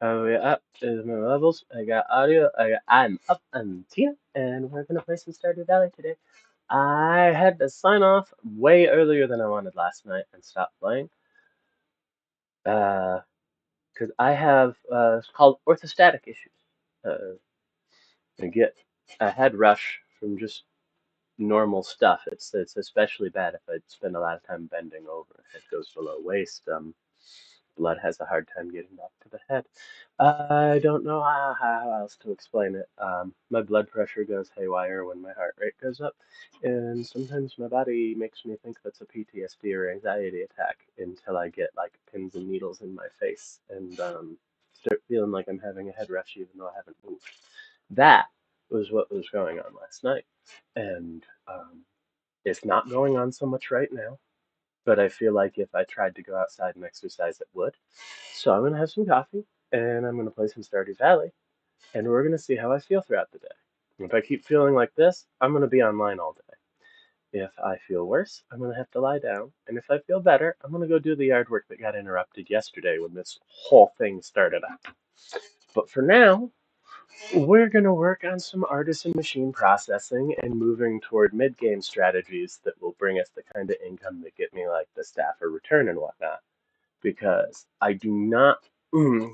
Up is my levels. I got audio. I'm up. I'm Tina, and we're gonna play some Stardew Valley today. I had to sign off way earlier than I wanted last night and stop playing. Because I have it's called orthostatic issues. Uh, I get a head rush from just normal stuff. It's especially bad if I spend a lot of time bending over. If it goes below waist, blood has a hard time getting back to the head. I don't know how else to explain it. My blood pressure goes haywire when my heart rate goes up, and sometimes my body makes me think that's a PTSD or anxiety attack until I get like pins and needles in my face and start feeling like I'm having a head rush even though I haven't moved. That was what was going on last night, and it's not going on so much right now, but I feel like if I tried to go outside and exercise, it would. So I'm gonna have some coffee and I'm gonna play some Stardew Valley, and we're gonna see how I feel throughout the day. If I keep feeling like this, I'm gonna be online all day. If I feel worse, I'm gonna have to lie down, and if I feel better, I'm gonna go do the yard work that got interrupted yesterday when this whole thing started up. But for now, we're going to work on some artisan machine processing and moving toward mid-game strategies that will bring us the kind of income that get me like the staffer return and whatnot. Because I do not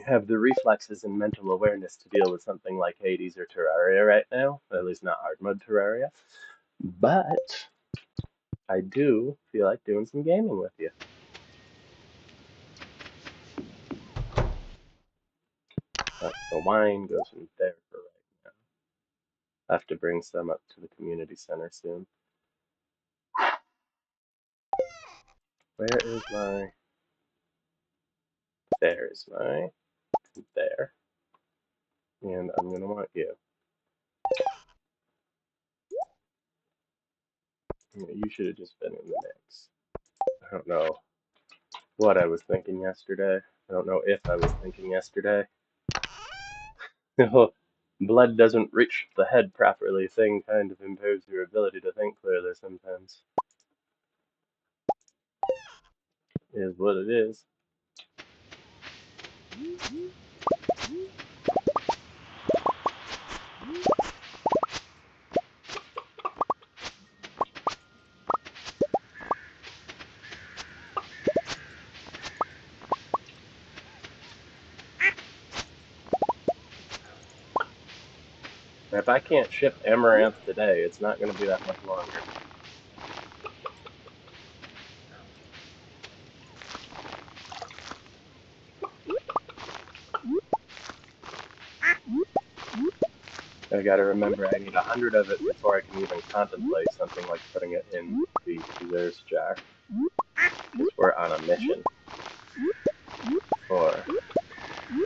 have the reflexes and mental awareness to deal with something like Hades or Terraria right now, at least not hard mode Terraria. But I do feel like doing some gaming with you. The wine goes in there for right now. I have to bring some up to the community center soon. Where is my... There's my... There. And I'm going to want you. You should have just been in the mix. I don't know what I was thinking yesterday. I don't know if I was thinking yesterday. Blood doesn't reach the head properly thing kind of impairs your ability to think clearly sometimes. Is what it is. If I can't ship Amaranth today, it's not going to be that much longer. I gotta remember I need 100 of it before I can even contemplate something like putting it in the reserves jar. Because we're on a mission for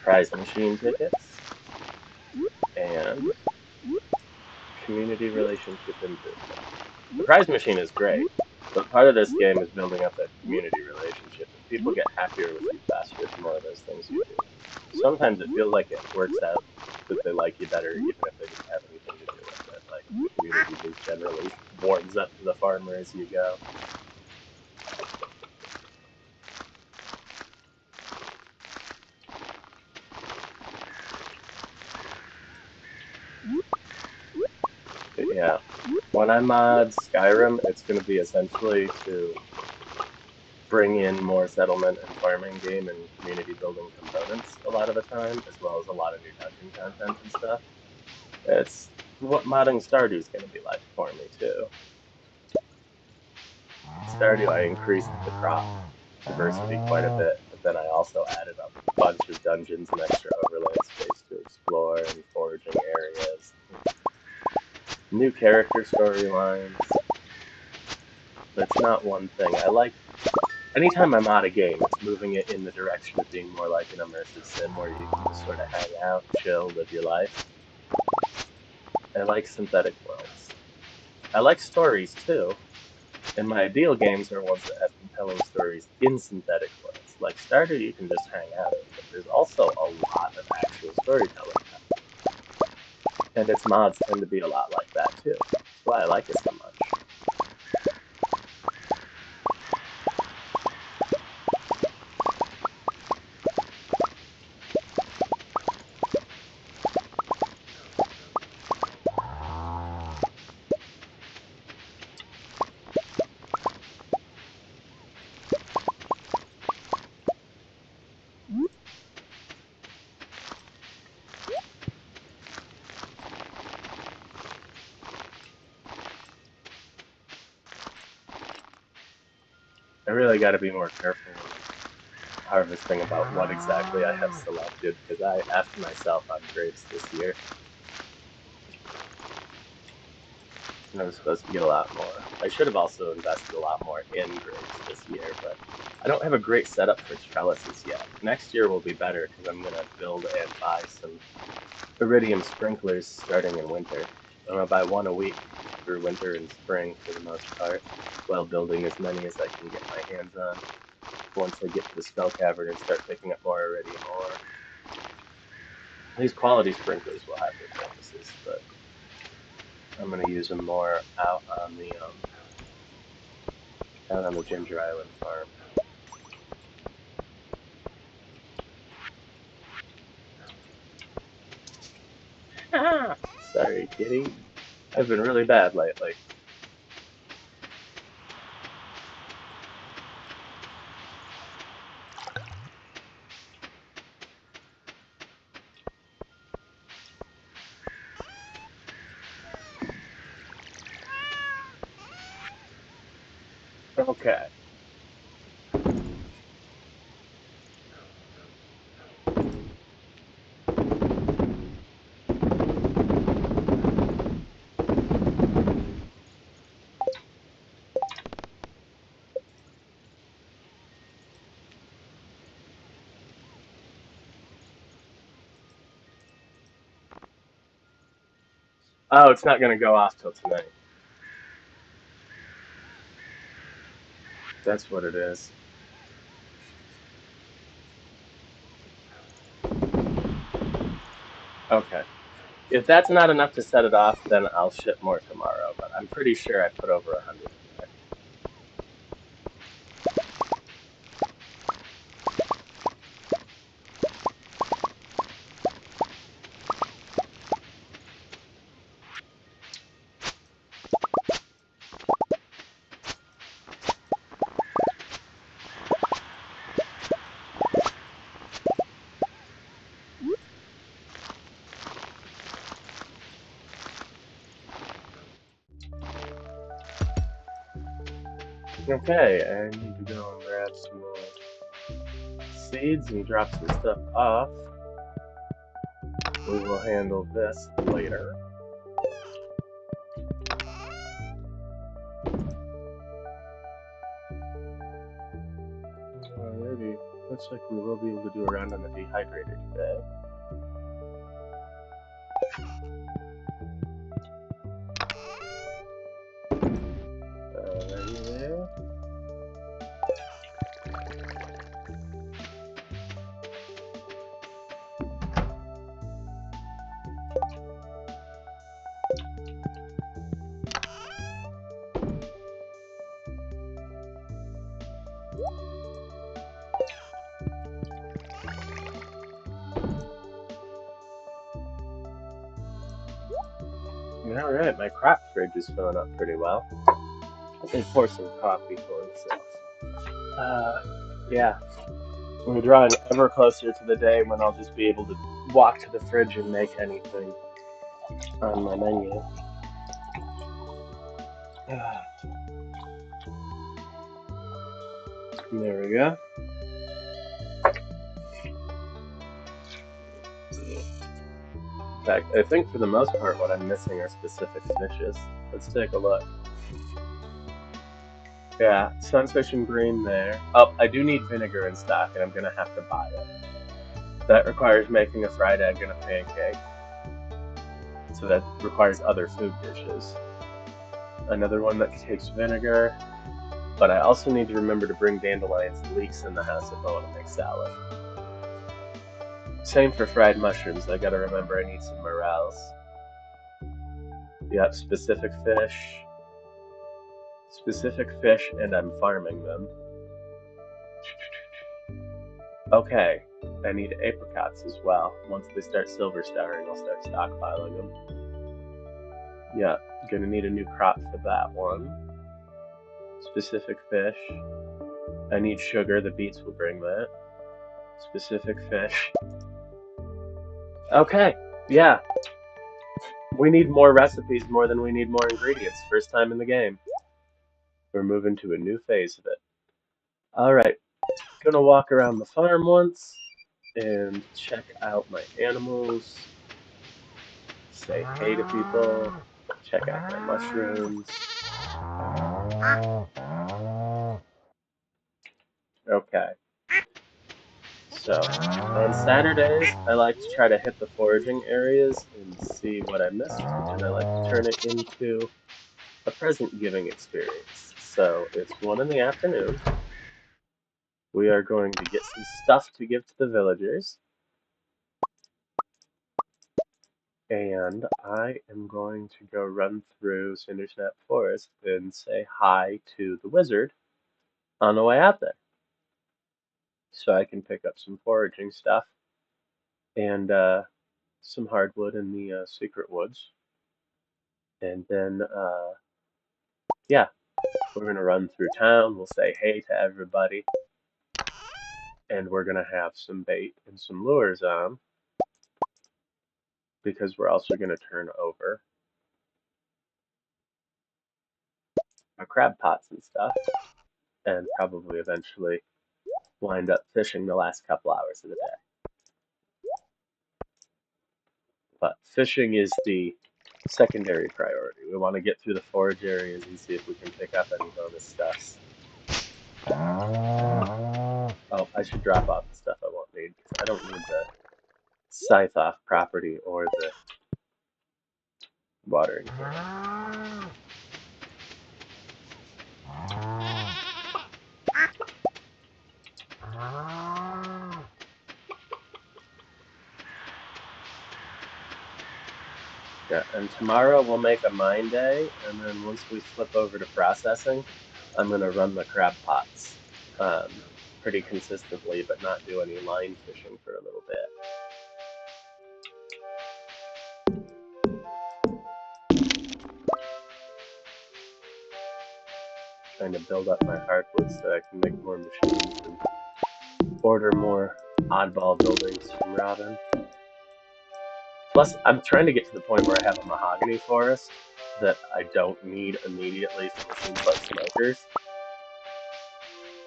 prize machine tickets and community relationship improvement. The prize machine is great, but part of this game is building up that community relationship, and people get happier with you faster the more of those things you do. Sometimes it feels like it works out that they like you better even if they didn't have anything to do with it. Like, the community just generally warms up to the farmer as you go. But yeah, when I mod Skyrim, it's going to be essentially to bring in more settlement and farming game and community building components a lot of the time, as well as a lot of new dungeon content and stuff. It's what modding Stardew is going to be like for me too. Stardew, I increased the crop diversity quite a bit, but then I also added a bunch of dungeons and extra overland space to explore and foraging areas, new character storylines. That's not one thing. I like anytime I mod a game, it's moving it in the direction of being more like an immersive sim where you can just sort of hang out, chill, live your life. I like synthetic worlds. I like stories too, and my ideal games are ones that have compelling stories in synthetic worlds. Like Stardew, you can just hang out in, but there's also a lot of actual storytelling happening. And its mods tend to be a lot like that too. That's why I like it so much. really got to be more careful when harvesting about what exactly I have selected, because I effed myself on grapes this year. I was supposed to get a lot more. I should have also invested a lot more in grapes this year, but I don't have a great setup for trellises yet. Next year will be better because I'm going to build and buy some iridium sprinklers starting in winter. I'm going to buy one a week through winter and spring for the most part, while building as many as I can get my hands on. Once I get to the spell cavern and start picking up more iridium ore. These quality sprinklers will have their purposes, but I'm going to use them more out on the Ginger Island farm. Sorry, kitty. I've been really bad lately. Okay. Oh, it's not going to go off till tonight. That's what it is. Okay. If that's not enough to set it off, then I'll ship more tomorrow, but I'm pretty sure I put over 100 in there. Okay, I need to go and grab some more seeds and drop some stuff off. We will handle this later. Alrighty, looks like we will be able to do a round on the dehydrator today. Alrighty there. Alright, my crop fridge is filling up pretty well. They pour some coffee for themselves. Yeah. We're drawing ever closer to the day when I'll just be able to walk to the fridge and make anything on my menu. There we go. In fact, I think for the most part what I'm missing are specific fishes. Let's take a look. Yeah, sunfish and green there. Oh, I do need vinegar in stock and I'm gonna have to buy it. That requires making a fried egg and a pancake. So that requires other food dishes. Another one that takes vinegar. But I also need to remember to bring dandelions and leeks in the house if I want to make salad. Same for fried mushrooms. I gotta remember I need some morels. Yep, specific fish. Specific fish, and I'm farming them. Okay, I need apricots as well. Once they start silver starring, I'll start stockpiling them. Yeah, gonna need a new crop for that one. Specific fish. I need sugar, the beets will bring that. Specific fish. Okay, yeah. We need more recipes more than we need more ingredients. First time in the game. We're moving to a new phase of it. Alright, gonna walk around the farm once and check out my animals, say hey to people, check out my mushrooms. Okay, so on Saturdays, I like to try to hit the foraging areas and see what I missed, and I like to turn it into a present giving experience. So it's 1 in the afternoon. We are going to get some stuff to give to the villagers. And I am going to go run through Cindersnap Forest and say hi to the wizard on the way out there. So I can pick up some foraging stuff and some hardwood in the secret woods. And then, yeah, we're going to run through town. We'll say hey to everybody. And we're going to have some bait and some lures on, because we're also going to turn over our crab pots and stuff, and probably eventually wind up fishing the last couple hours of the day. But fishing is the secondary priority. We want to get through the forage areas and see if we can pick up any bonus stuffs. Oh, I should drop off the stuff I won't need, because I don't need the scythe off property or the watering can. Yeah, and tomorrow we'll make a mine day, and then once we flip over to processing, I'm going to run the crab pots pretty consistently, but not do any line fishing for a little bit. Trying to build up my hardwood so I can make more machines and order more oddball buildings from Robin. Plus, I'm trying to get to the point where I have a mahogany forest that I don't need immediately from things like smokers,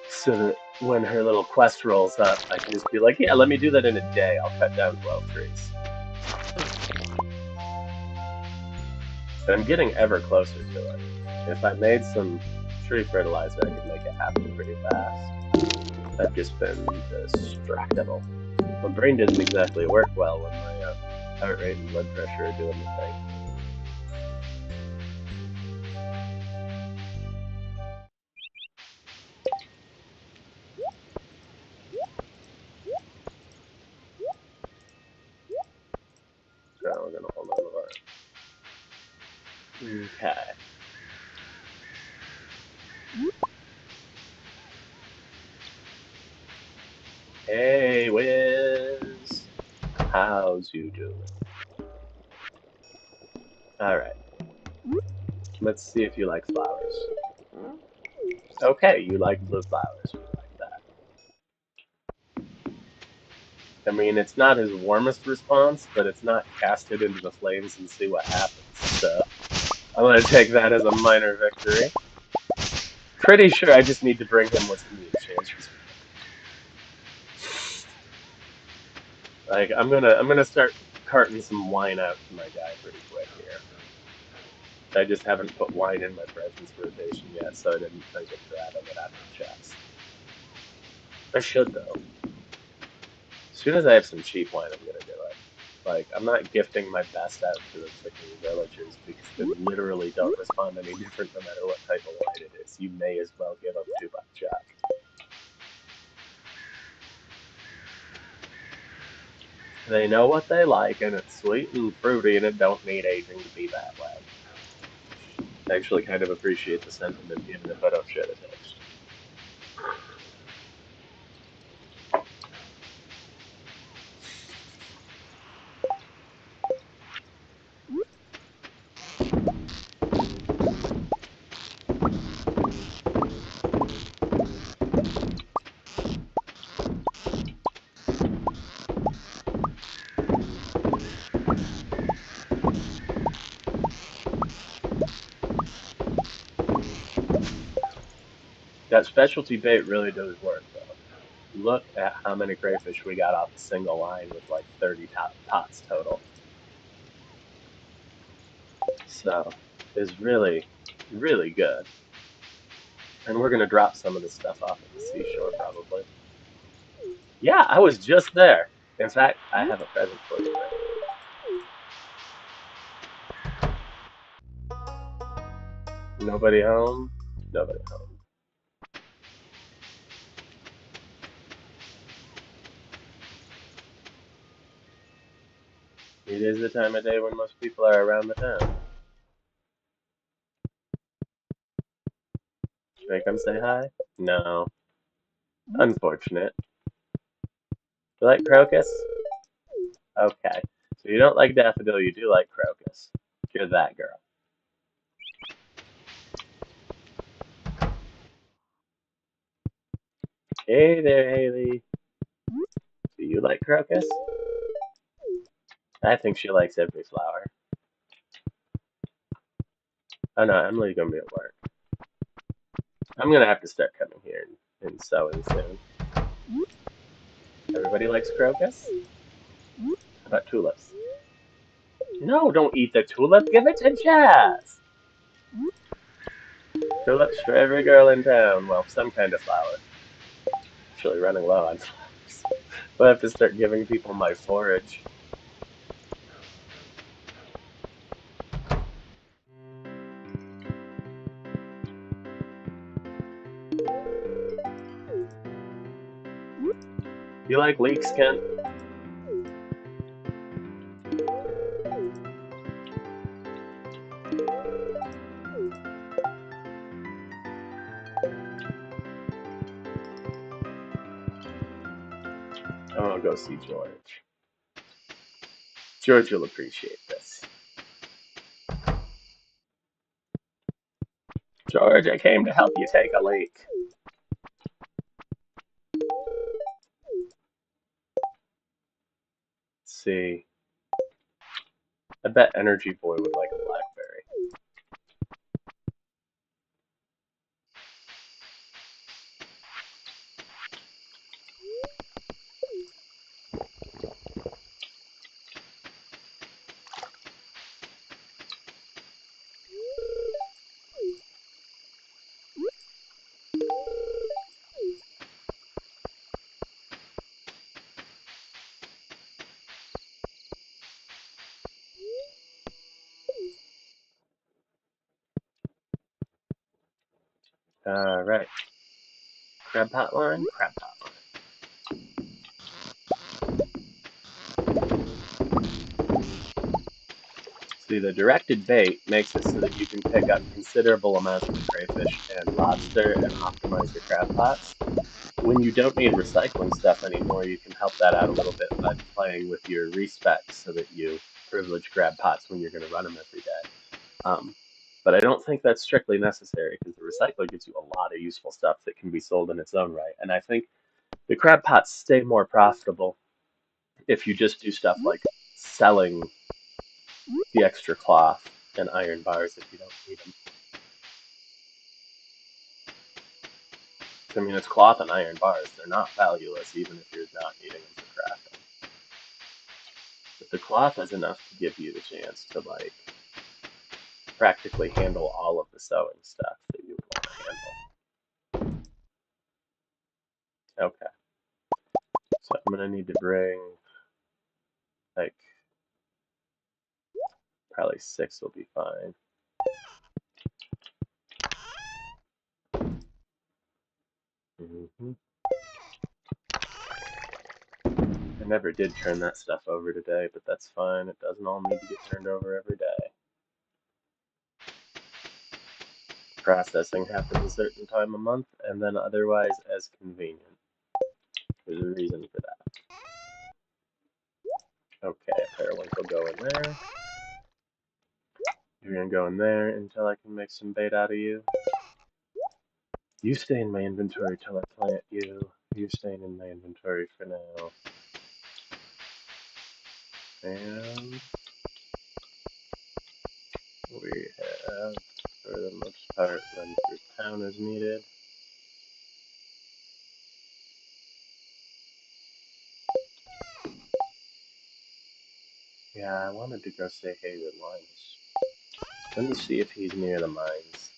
so that when her little quest rolls up, I can just be like, yeah, let me do that in a day. I'll cut down 12 trees. And I'm getting ever closer to it. If I made some tree fertilizer, I could make it happen pretty fast. I've just been distractible. My brain doesn't exactly work well when my heart rate and blood pressure are doing the thing. So we're gonna hold on to that. Okay. Hey, Wiz. How's you doing? Alright. Let's see if you like flowers. Okay, you like blue flowers. We like that. I mean, it's not his warmest response, but it's not cast it into the flames and see what happens. So I'm gonna take that as a minor victory. Pretty sure I just need to bring him what's in the enchantress. Like, I'm gonna start carting some wine out to my guy pretty quick here. I just haven't put wine in my presence rotation yet, so I didn't think of grabbing it out of the chest. I should, though. As soon as I have some cheap wine, I'm gonna do it. Like, I'm not gifting my best out to the freaking villagers, because they literally don't respond any different no matter what type of wine it is. You may as well give them $2 Jack. They know what they like, and it's sweet and fruity, and it don't need aging to be that way. I actually kind of appreciate the sentiment, even if I don't share the taste. That specialty bait really does work, though. Look at how many crayfish we got off a single line with like 30 pots total. So, it's really, really good. And we're gonna drop some of this stuff off at the seashore, probably. Yeah, I was just there. In fact, I have a present for you there. Nobody home? Nobody home. It is the time of day when most people are around the town. Should I come say hi? No. Unfortunate. You like crocus? Okay. So you don't like daffodil, you do like crocus. You're that girl. Hey there, Haley. Do you like crocus? I think she likes every flower. Oh no, Emily's gonna be at work. I'm gonna have to start coming here and sewing soon. Everybody likes crocus? How about tulips? No, don't eat the tulip. Give it to Jazz. Tulips for every girl in town. Well, some kind of flower. Actually running low on flowers. We'll have to start giving people my forage. You like leeks, Kent? I want to go see George. George will appreciate this. George, I came to help you take a leak. Let's see. I bet Energy Boy would like a blackberry. Alright. Crab pot line? Crab pot line. See, the directed bait makes it so that you can pick up considerable amounts of crayfish and lobster and optimize your crab pots. When you don't need recycling stuff anymore, you can help that out a little bit by playing with your respecs so that you privilege crab pots when you're going to run them every day. But I don't think that's strictly necessary because the recycler gives you a lot of useful stuff that can be sold in its own right. And I think the crab pots stay more profitable if you just do stuff like selling the extra cloth and iron bars if you don't need them. I mean, it's cloth and iron bars. They're not valueless even if you're not needing them for crafting. But the cloth is enough to give you the chance to, like, practically handle all of the sewing stuff that you would want to handle. Okay. So I'm going to need to bring, like, probably 6 will be fine. I never did turn that stuff over today, but that's fine. It doesn't all need to get turned over every day. Processing happens a certain time a month, and then otherwise as convenient. There's a reason for that. Okay, a periwinkle go in there. You're gonna go in there until I can make some bait out of you. You stay in my inventory till I plant you. You're staying in my inventory for now. And we have, for the most part, run through town as needed. Yeah, I wanted to go say hey to Linus. Let me see if he's near the mines.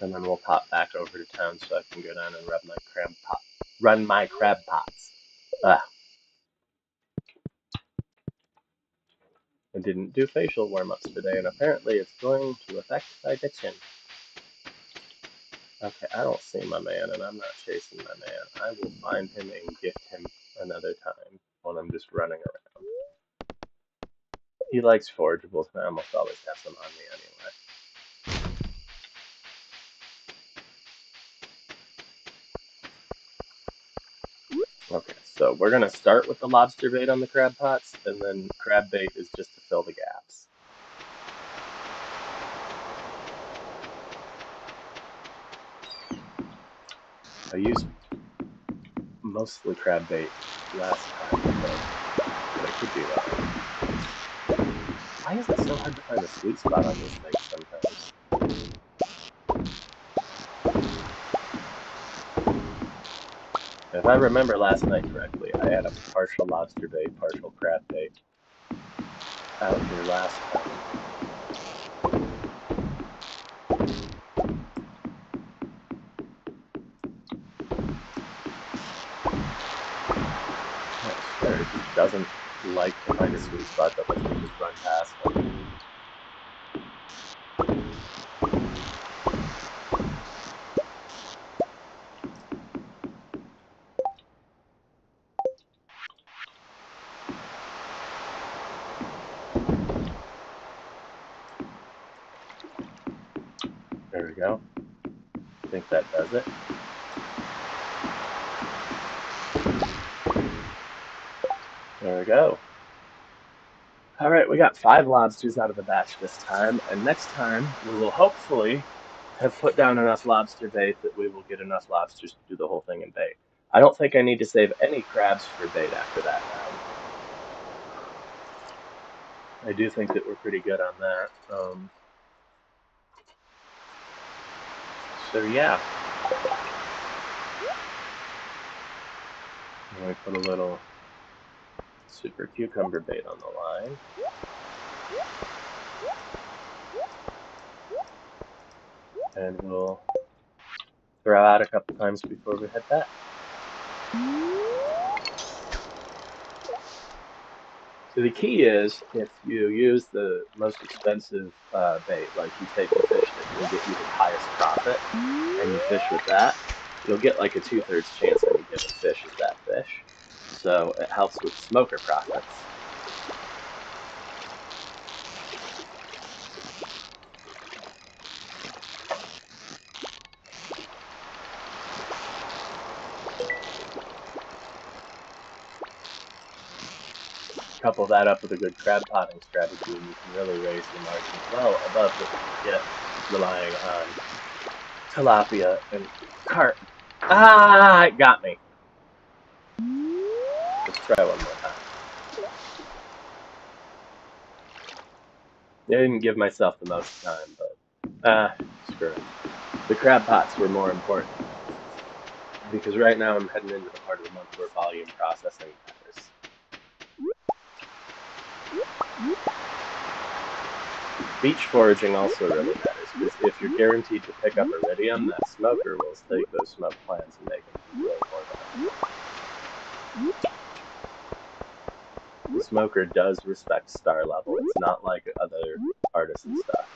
And then we'll pop back over to town so I can go down and run my crab pots. Ah, I didn't do facial warm-ups today, and apparently it's going to affect my diction. Okay, I don't see my man, and I'm not chasing my man. I will find him and gift him another time when I'm just running around. He likes forageables, and I almost always have some on me anyway. Okay, so we're gonna start with the lobster bait on the crab pots, and then crab bait is just to fill the gaps. I used mostly crab bait last time, but I could be wrong. Why is it so hard to find a sweet spot on these things sometimes? If I remember last night correctly, I had a partial lobster bait, partial crab bait out here last time. I swear, it just doesn't like to find a sweet spot that lets me just run past them. There we go. I think that does it. There we go. All right, we got 5 lobsters out of the batch this time, and next time we will hopefully have put down enough lobster bait that we will get enough lobsters to do the whole thing in bait. I don't think I need to save any crabs for bait after that round. I do think that we're pretty good on that. So yeah, we put a little super cucumber bait on the line. And we'll throw out a couple times before we head back. So the key is if you use the most expensive bait, like you take the fish that can get you the highest profit, and you fish with that, you'll get like a 2/3 chance any given fish is that fish. So it helps with smoker profits. Couple that up with a good crab potting strategy, and you can really raise your margins well above what you could get relying on tilapia and carp. Ah, it got me. Let's try one more time. I didn't give myself the most time, but screw it. The crab pots were more important because right now I'm heading into the part of the month where volume processing matters. Beach foraging also really matters because if you're guaranteed to pick up iridium, that smoker will take those smoke plants and make them way more valuable. The smoker does respect star level. It's not like other artisan stuff.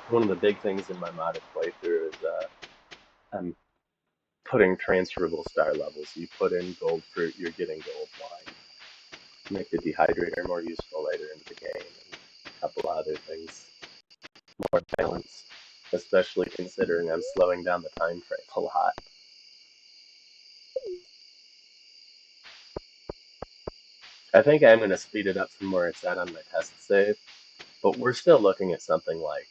One of the big things in my modded playthrough is I'm putting transferable star levels. You put in gold fruit, you're getting gold wine. Make the dehydrator more useful later into the game, and a couple other things more balanced, especially considering I'm slowing down the time frame a lot. I think I'm going to speed it up from where it's at on my test save, but we're still looking at something like,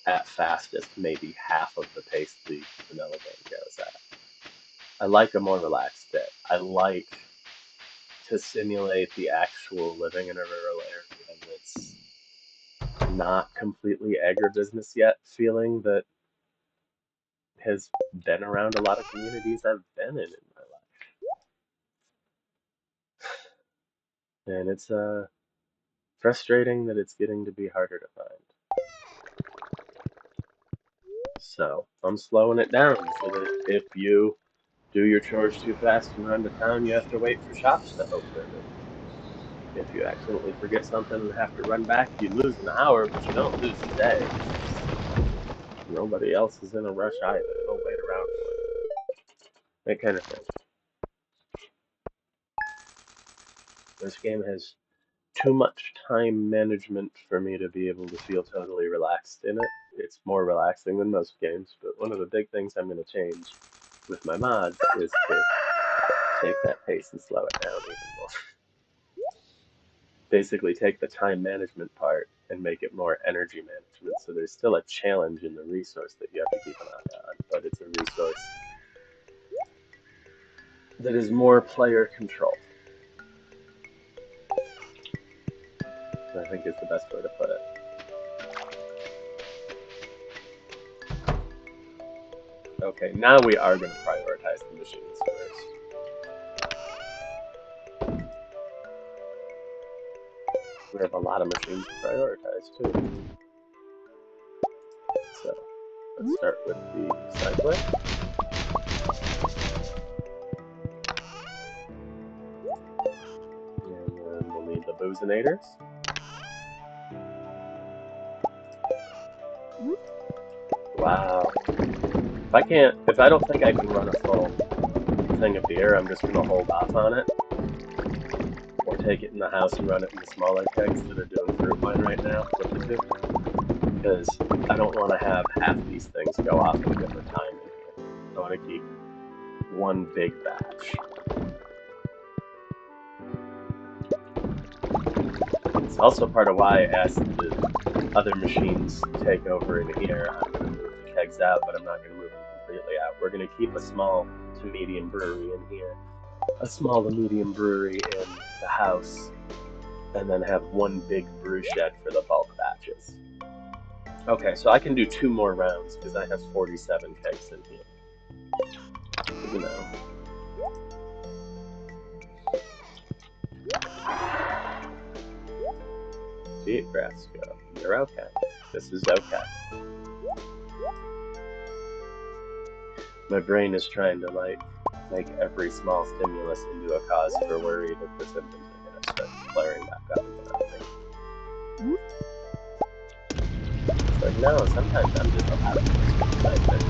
at fastest, maybe half of the pace the vanilla game goes at. I like a more relaxed bit. I like to simulate the actual living in a rural area that's not completely agribusiness yet feeling that has been around a lot of communities I've been in my life. And it's frustrating that it's getting to be harder to find. So I'm slowing it down so that if you do your chores too fast and run to town, you have to wait for shops to open. And if you accidentally forget something and have to run back, you lose an hour, but you don't lose a day because nobody else is in a rush either. They'll wait around for you. That kind of thing. This game has too much time management for me to be able to feel totally relaxed in it. It's more relaxing than most games, but one of the big things I'm going to change with my mods is to take that pace and slow it down even more. Basically take the time management part and make it more energy management. So there's still a challenge in the resource that you have to keep an eye on, but it's a resource that is more player controlled. I think is the best way to put it. Okay, now we are going to prioritize the machines first. We have a lot of machines to prioritize too. So let's start with the cycling. And then we'll need the boozinators. Wow. If I don't think I can run a full thing of beer, I'm just going to hold off on it. Or take it in the house and run it in the smaller kegs that are doing fruit wine right now, flip the two. Because I don't want to have half these things go off at a different time in here. I want to keep one big batch. It's also part of why I asked the other machines take over in here. I'm going to move the kegs out, but I'm not going to move them completely out. We're going to keep a small to medium brewery in here, a small to medium brewery in the house, and then have one big brew shed for the bulk batches. Okay, so I can do 2 more rounds because I have 47 kegs in here. You know. See, grass go. You're okay. This is okay. My brain is trying to make every small stimulus into a cause for worry that the symptoms are going to start flaring back up again. It's like, no, sometimes I'm just allowed to exercise it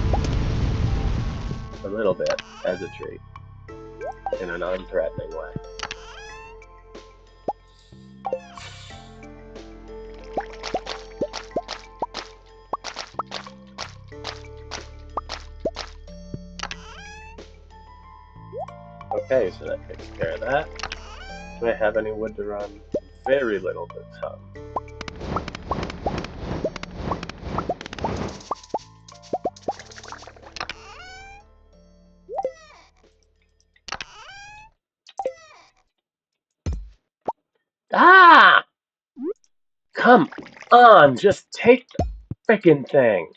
a little bit as a treat in a non-threatening way. Okay, so that takes care of that. Do I have any wood to run? Very little but some. Ah! Come on, just take the frickin' thing.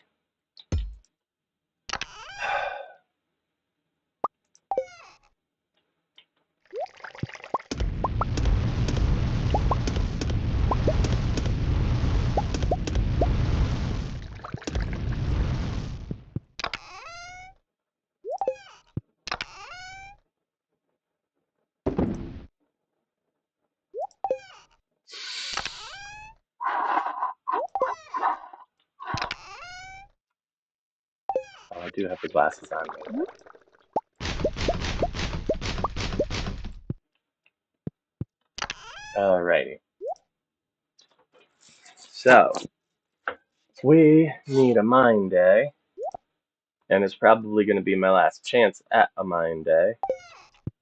Oh, I do have the glasses on. Alrighty. So, we need a mine day, and it's probably going to be my last chance at a mine day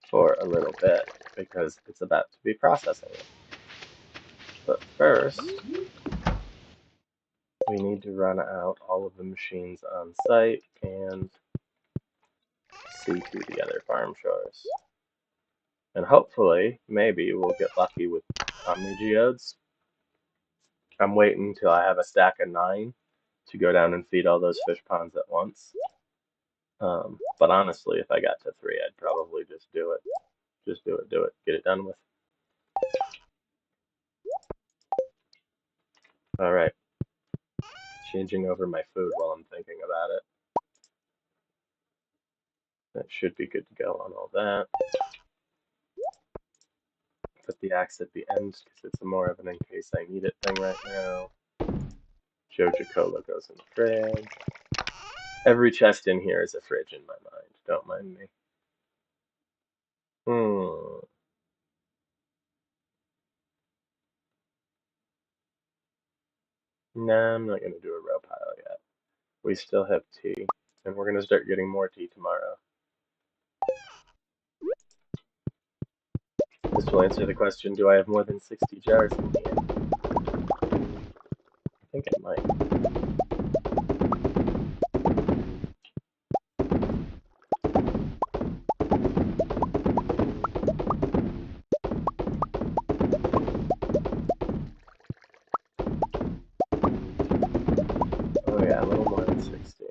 for a little bit, because it's about to be processing it. But first, we need to run out all of the machines on site and see to the other farm chores. And hopefully, maybe we'll get lucky with Omnigeodes. I'm waiting till I have a stack of 9 to go down and feed all those fish ponds at once. But honestly, if I got to 3, I'd probably just do it. Just do it, get it done with. Alright. Changing over my food while I'm thinking about it. That should be good to go on all that. Put the axe at the end because it's more of an in case I need it thing right now. Joja Cola goes in the fridge. Every chest in here is a fridge in my mind. Don't mind me. Nah, I'm not going to do a row pile yet. We still have tea, and we're going to start getting more tea tomorrow. This will answer the question, do I have more than 60 jars in here? I think I might. Oh yeah, a little more than 60.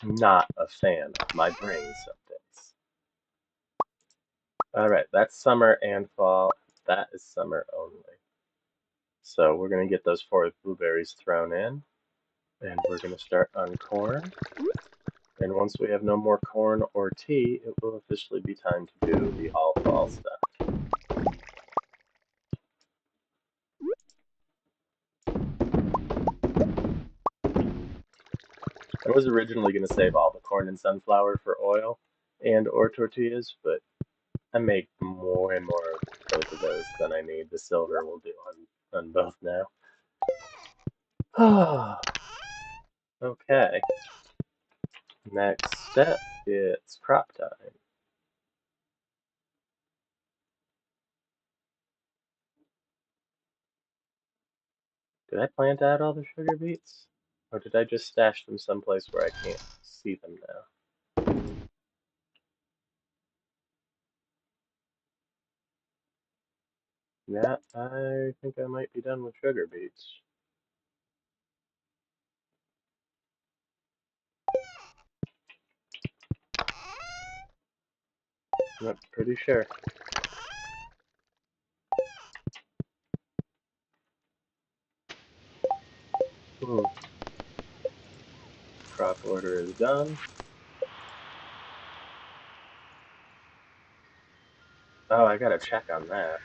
Not a fan of my brain some days. Alright, that's summer and fall. That is summer only. So we're going to get those 4 blueberries thrown in. And we're going to start on corn. And once we have no more corn or tea, it will officially be time to do the all fall stuff. I was originally going to save all the corn and sunflower for oil and or tortillas, but I make more and more of both of those than I need. The silver will do on both now. Okay. Next step, it's crop time. Did I plant out all the sugar beets? Or did I just stash them someplace where I can't see them now? Yeah, I think I might be done with sugar beets. Yep, pretty sure. Crop order is done. Oh, I gotta check on that.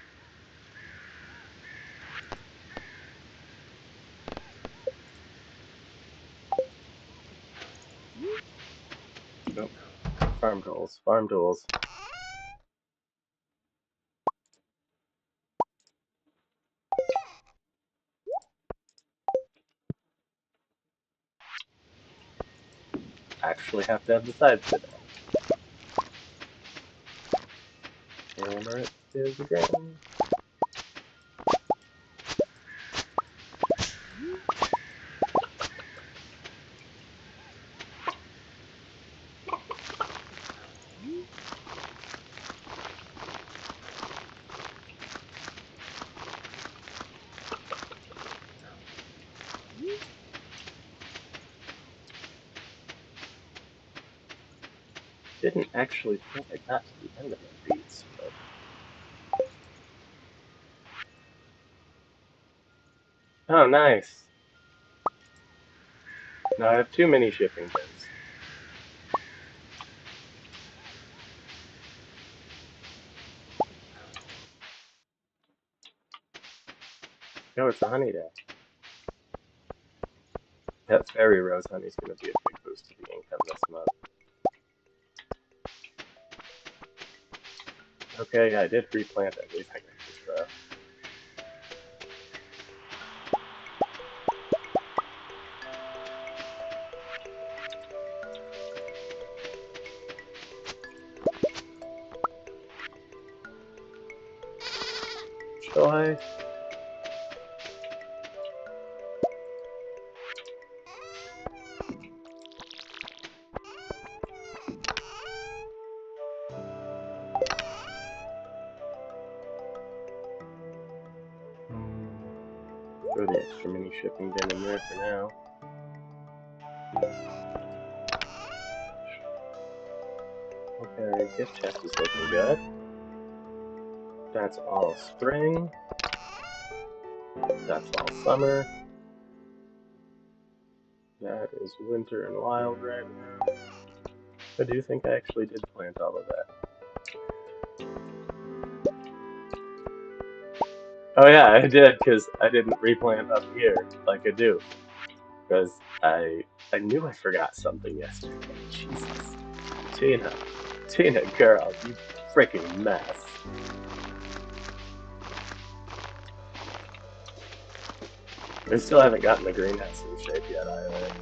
Nope. Farm tools, farm tools. Actually have to have the sides for that. Hammer it is again. Didn't actually think I got to the end of my beats, but... Oh, nice! Now I have too many shipping bins. Oh, it's a honey day. That fairy rose honey is going to be a big boost to the income this month. Okay, I did replant everything I just throw. Joy. Throw the extra mini shipping bin in there for now. Okay, gift chest is looking good. That's all spring. That's all summer. That is winter and wild right now. I do think I actually did plant all of that. Oh yeah, I did, because I didn't replant up here like I do. Because I knew I forgot something yesterday. Jesus. Tina girl, you freaking mess. I still haven't gotten the greenhouse in shape yet either.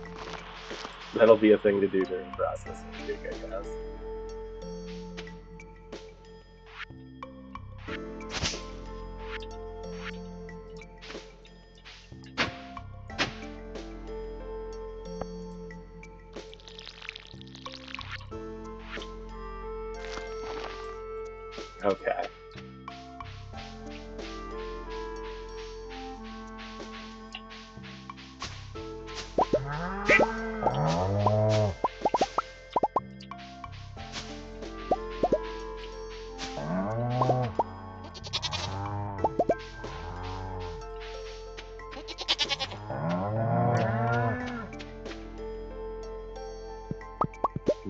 That'll be a thing to do during processing week, I guess. Okay.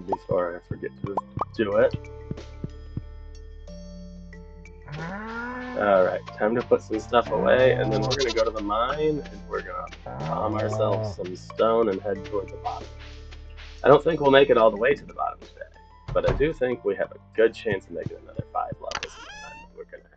Before I forget to do it. Alright, time to put some stuff away, and then we're gonna go to the mine, and we're gonna bomb ourselves some stone and head toward the bottom. I don't think we'll make it all the way to the bottom today, but I do think we have a good chance of making another 5 levels in the time that we're gonna have.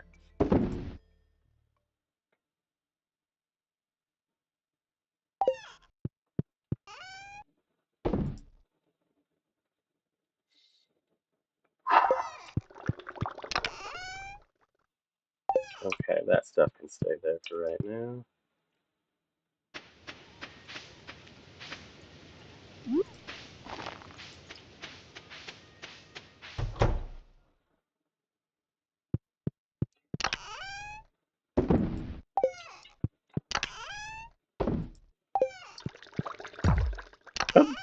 Okay, that stuff can stay there for right now. Oh.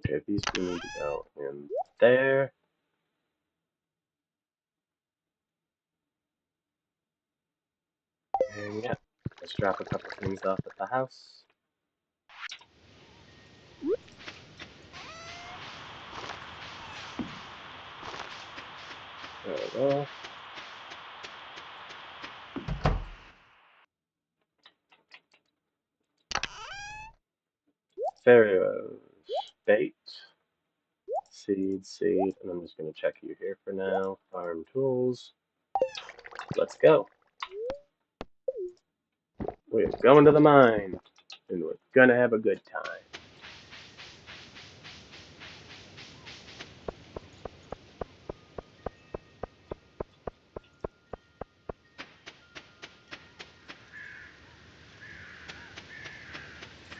Okay, these do need to go in there. And yeah, let's drop a couple things off at the house. There we go. Pharaoh's bait. Seed, and I'm just going to check you here for now. Farm tools. Let's go. We're going to the mine, and we're going to have a good time.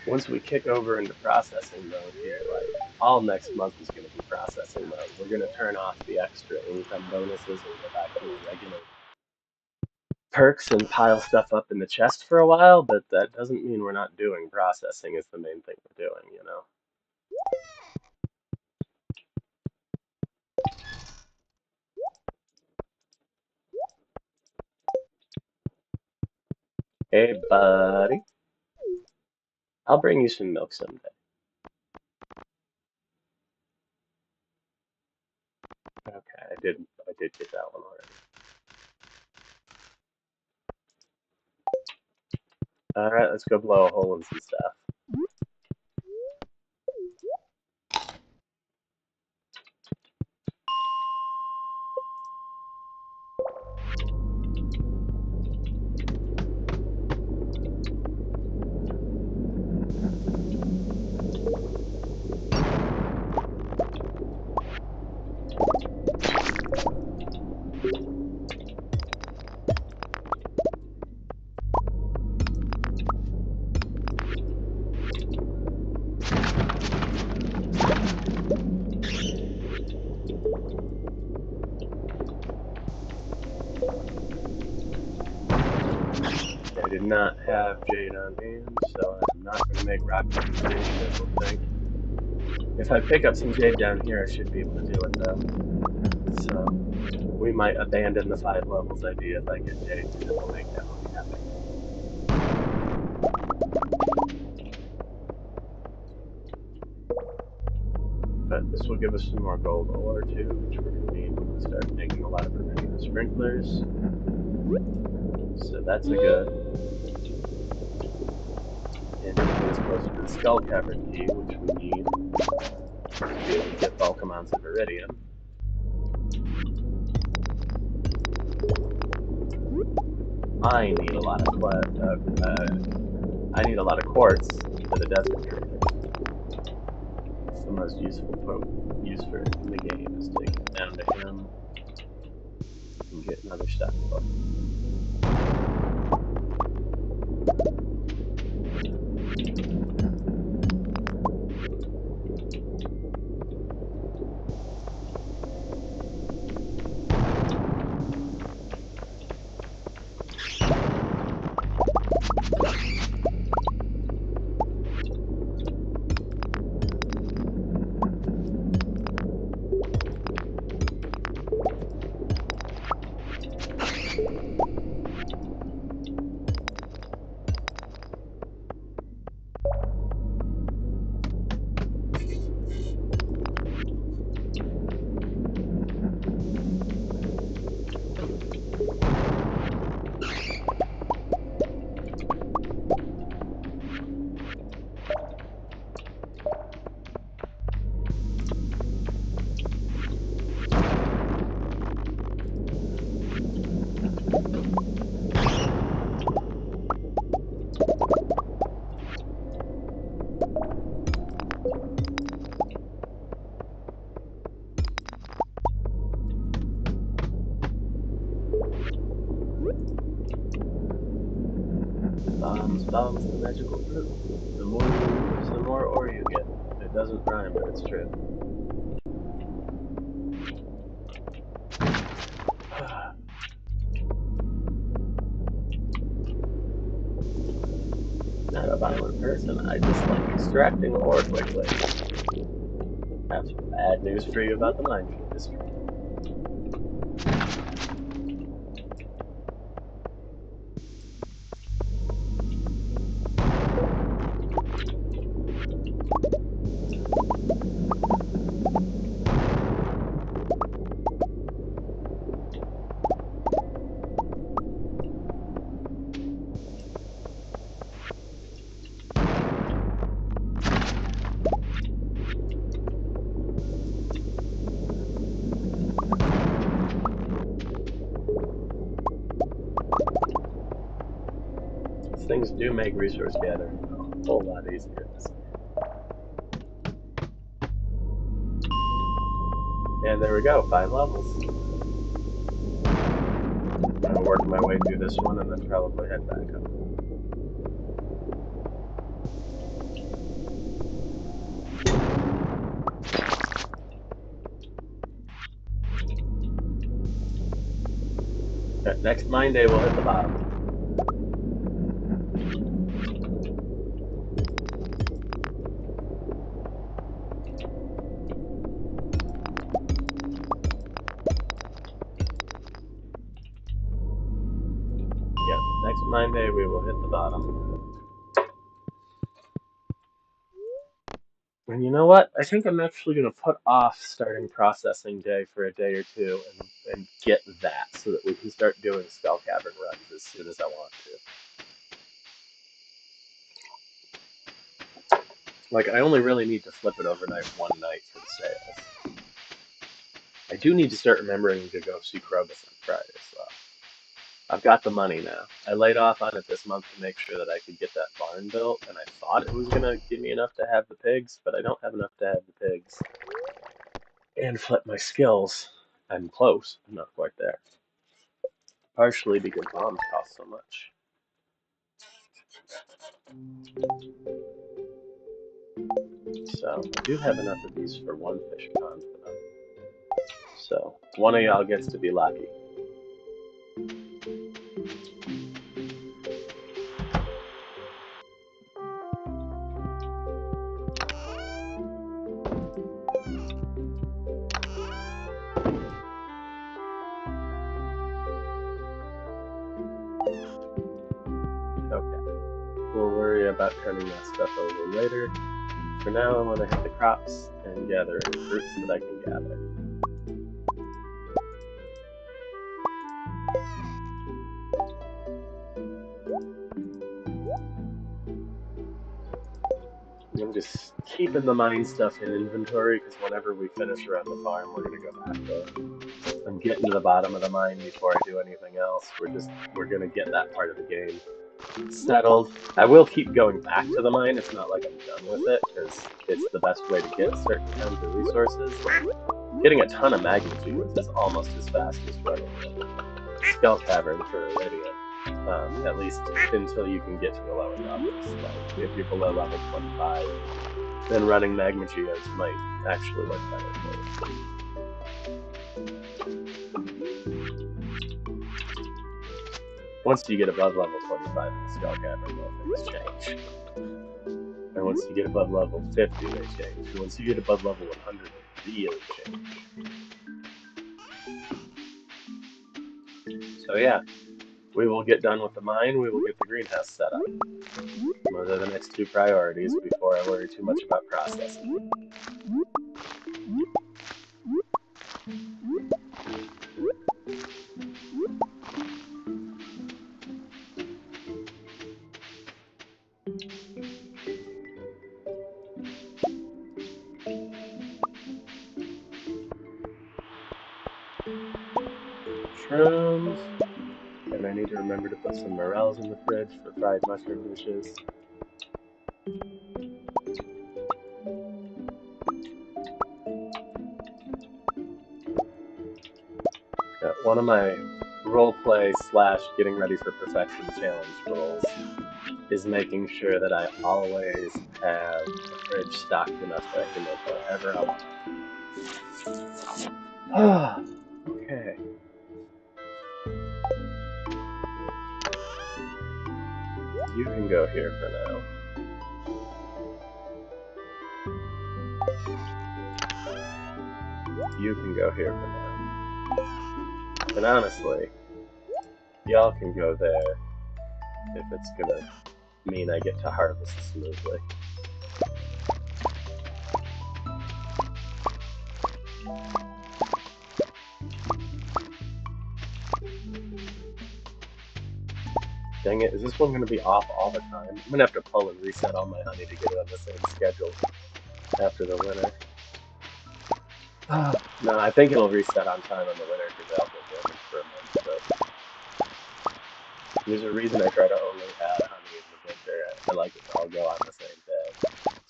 Once we kick over into processing mode here, like, all next month is going to be processing mode. We're going to turn off the extra income bonuses and go back to our regular perks and pile stuff up in the chest for a while, but that doesn't mean we're not doing processing is the main thing we're doing, you know? Hey, buddy. I'll bring you some milk someday. Okay, I did get that one already. Alright, let's go blow a hole in some stuff. I did not have jade on hand, so I'm not going to make rock jade, you guys will think. If I pick up some jade down here, I should be able to do it though. So we might abandon the 5 levels idea if I get jade, because it will make Emily happy. But this will give us some more gold ore too, which we're going to need when we start making a lot of Bermuda sprinklers. So that's a good. And it'll get us closer to the skull cavern key, which we need to be able to get bulk amounts of iridium. I need a lot of I need a lot of quartz for the desert trader. It's the most useful use for it in the game is taking it down to him and getting other stuff for it. Bombs, the magical fruit. The more you use, the more ore you get. It doesn't rhyme, but it's true. Not a violent person, I just like extracting ore quickly. I have some bad news for you about the mining industry. Things do make resource gathering a whole lot easier in this game. And there we go, 5 levels. I'm gonna work my way through this one and then probably head back home. Next mine day we'll hit the bottom. Yep, next mine day we will hit the bottom. And you know what? I think I'm actually going to put off starting processing day for a day or two and get that so that we can start doing Skull Cavern runs as soon as I want to. Like, I only really need to flip it overnight one night for the sales. I do need to start remembering to go see Krobus on Friday as well. I've got the money now. I laid off on it this month to make sure that I could get that barn built, and I thought it was going to give me enough to have the pigs, but I don't have enough to have the pigs. And flip my skills. I'm close. I'm not quite there. Partially because bombs cost so much. So I do have enough of these for one fish pond for them. So one of y'all gets to be lucky. We'll worry about turning that stuff over later. For now, I want to hit the crops and gather any fruits that I can gather. I'm just keeping the mine stuff in inventory because whenever we finish around the farm, we're gonna go back there. I'm getting to the bottom of the mine before I do anything else. We're gonna get that part of the game settled. I will keep going back to the mine. It's not like I'm done with it because it's the best way to get certain kinds of resources. Like getting a ton of magma geodes is almost as fast as running a skull cavern for iridium. At least until you can get to the lower levels. Like if you're below level 25, then running magma geodes might actually work better for you. Once you get above level 25 in the skull cavern, though, things change. And once you get above level 50, they change. And once you get above level 100, they really change. So yeah, we will get done with the mine, we will get the greenhouse set up. Those are the next two priorities before I worry too much about processing. Shrooms. And I need to remember to put some morels in the fridge for fried mushroom dishes. One of my roleplay / getting ready for perfection challenge goals is making sure that I always have the fridge stocked enough that I can make whatever I want. Okay. You can go here for now. You can go here for now. And honestly, y'all can go there if it's gonna mean I get to harvest smoothly. Dang it, is this one going to be off all the time? I'm going to have to pull and reset all my honey to get it on the same schedule after the winter. No, I think it'll reset on time in the winter because I'll go dormant for a month, but there's a reason I try to only add honey in the winter. I like it to all go on the same day.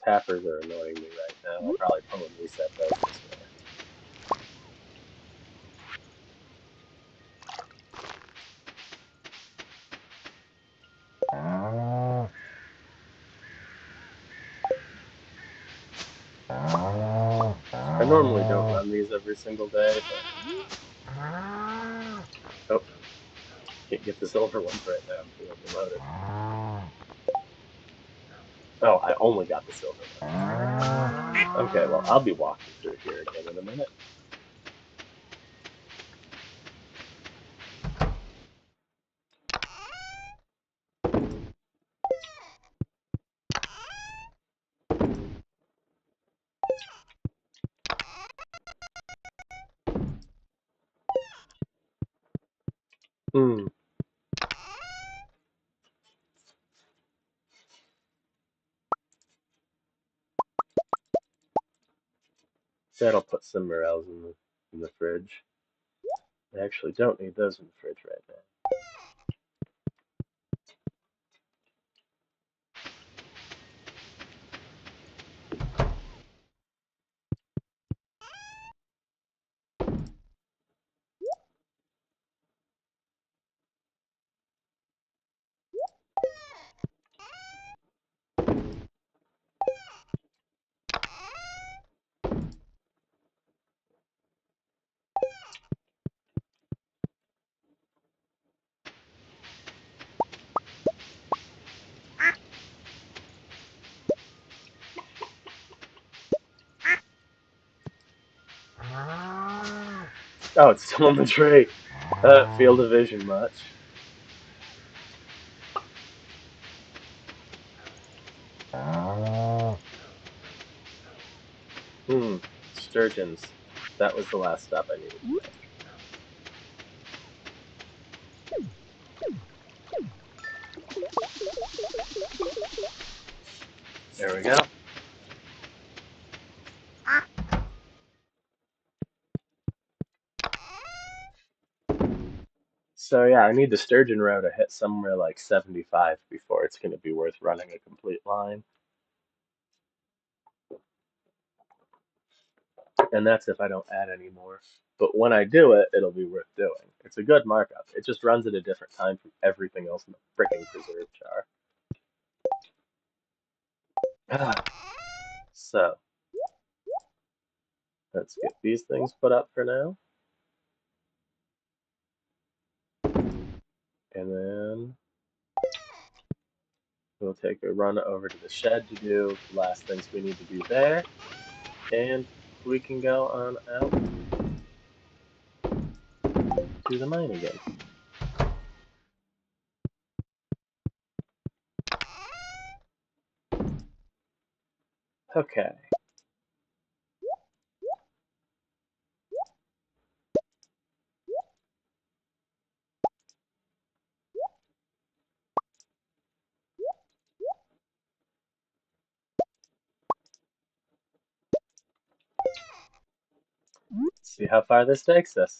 Tappers are annoying me right now. I'll probably pull and reset those this winter. I normally don't run these every single day, but... Oh, can't get the silver ones right now. I'm too overloaded. Oh, I only got the silver ones. Okay, well, I'll be walking through here again in a minute. That'll put some morels in the fridge. I actually don't need those in the fridge right now. Oh, it's still on the tray. Field of vision much. Sturgeons. That was the last stop I needed to make. There we go. So yeah, I need the sturgeon row to hit somewhere like 75 before it's going to be worth running a complete line. And that's if I don't add any more. But when I do it, it'll be worth doing. It's a good markup. It just runs at a different time from everything else in the freaking preserve jar. So let's get these things put up for now. And then we'll take a run over to the shed to do the last things we need to do there. And we can go on out to the mine again. Okay. Let's see how far this takes us.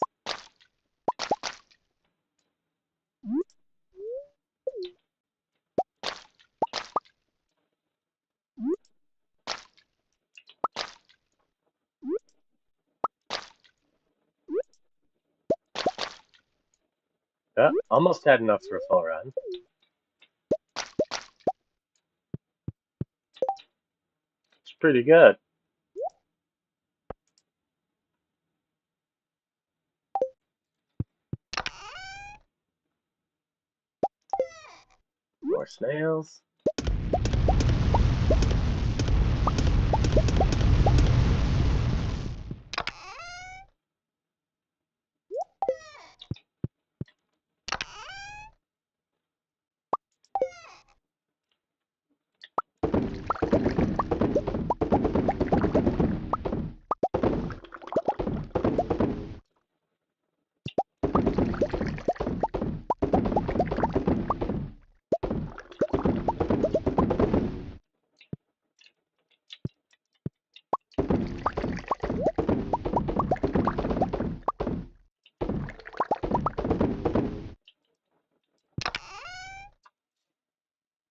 Yeah, almost had enough for a full run. It's pretty good. More snails.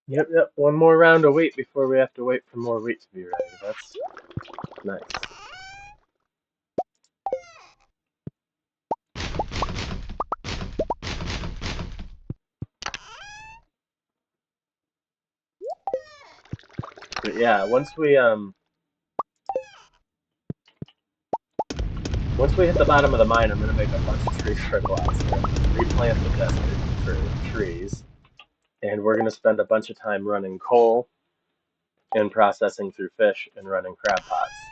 Yep, yep. One more round of wheat before we have to wait for more wheat to be ready. That's nice. But yeah, once we hit the bottom of the mine, I'm gonna make a bunch of trees for lobster. I'm gonna replant the desert for trees, and we're gonna spend a bunch of time running coal and processing through fish and running crab pots.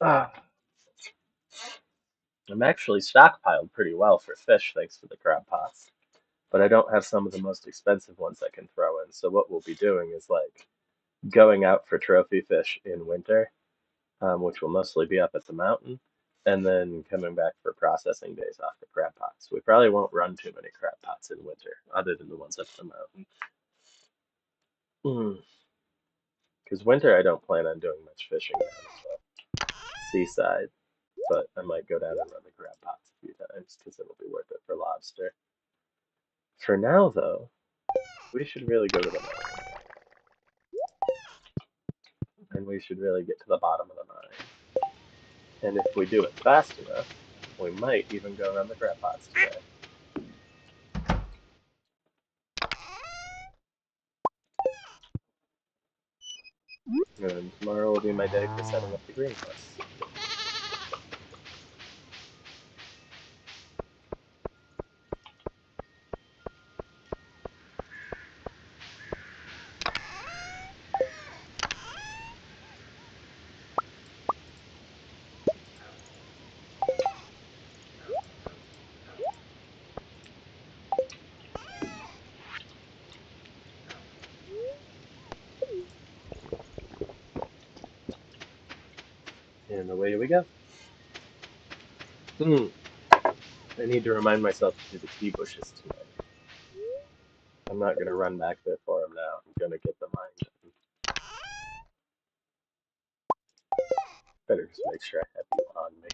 Ah, I'm actually stockpiled pretty well for fish thanks to the crab pots, but I don't have some of the most expensive ones I can throw in. So what we'll be doing is like going out for trophy fish in winter, which will mostly be up at the mountain, and then coming back for processing days off the crab pots. We probably won't run too many crab pots in winter, other than the ones up the mountain. Because winter I don't plan on doing much fishing down at the seaside, but I might go down and run the crab pots a few times because it'll be worth it for lobster. For now, though, we should really go to the mine, and we should really get to the bottom of the mine. And if we do it fast enough, we might even go run the crab pots today. And tomorrow will be my day for setting up the greenhouse. And away we go. I need to remind myself to do the tea bushes tonight. I'm not going to run back there for him now. I'm going to get the mind. Better just make sure I have you on me.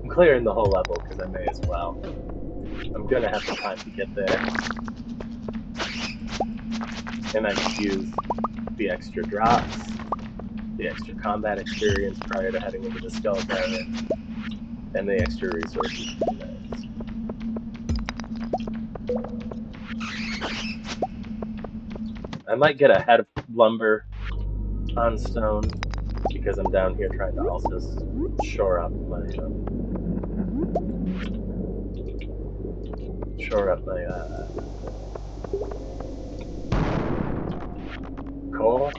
I'm clearing the whole level because I may as well. I'm going to have the time to get there. And I could use the extra drops, the extra combat experience prior to heading into the Skull Cavern, and the extra resources. I might get a head of lumber on stone because I'm down here trying to also shore up my coal.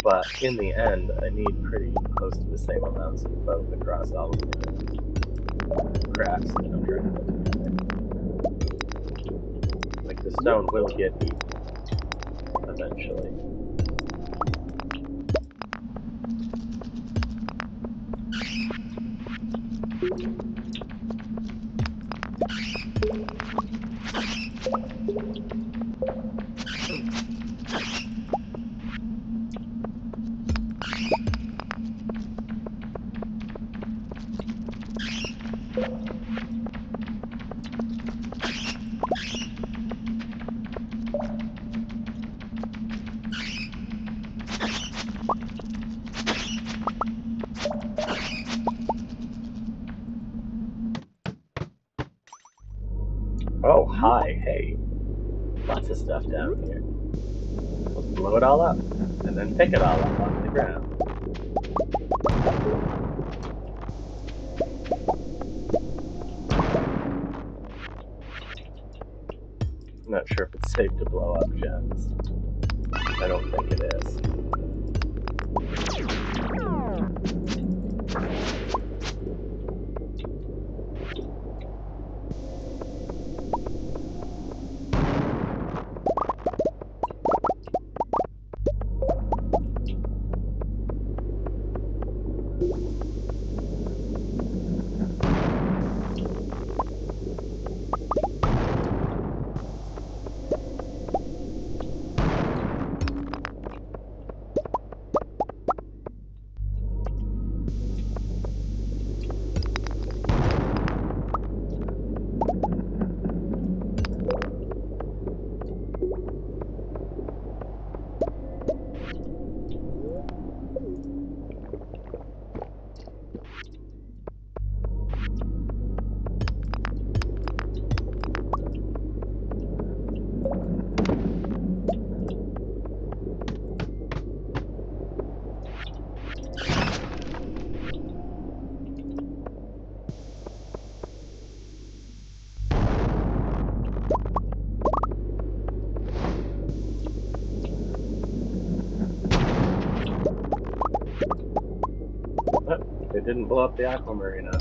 But in the end, I need pretty close to the same amounts of both across all of the crafts that I'm trying to put together. Like, the stone will get eaten eventually. Oh, hi, hey. Lots of stuff down here. Let's blow it all up, and then pick it all up off the ground. I'm not sure if it's safe to blow up gems. I don't think it is. didn't blow up the aquamarine on me.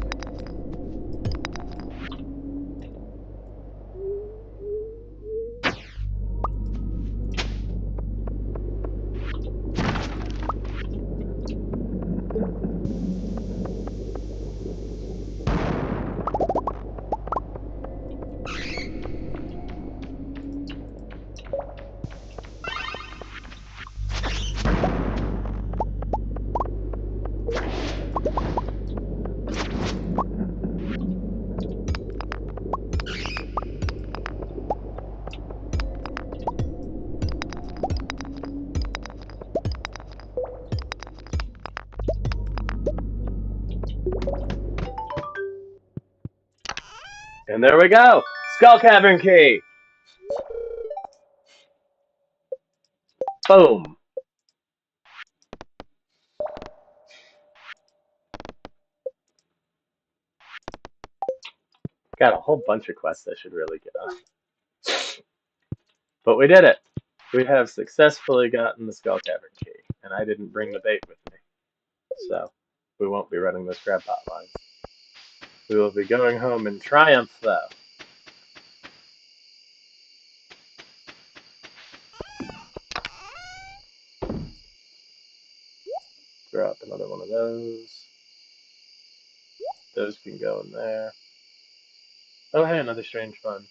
And there we go! Skull Cavern key! Boom! Got a whole bunch of quests I should really get on. But we did it! We have successfully gotten the Skull Cavern key, and I didn't bring the bait with me. So, we won't be running those crab pot lines. We will be going home in triumph, though. Throw up another one of those. Those can go in there. Oh, hey, another strange fun.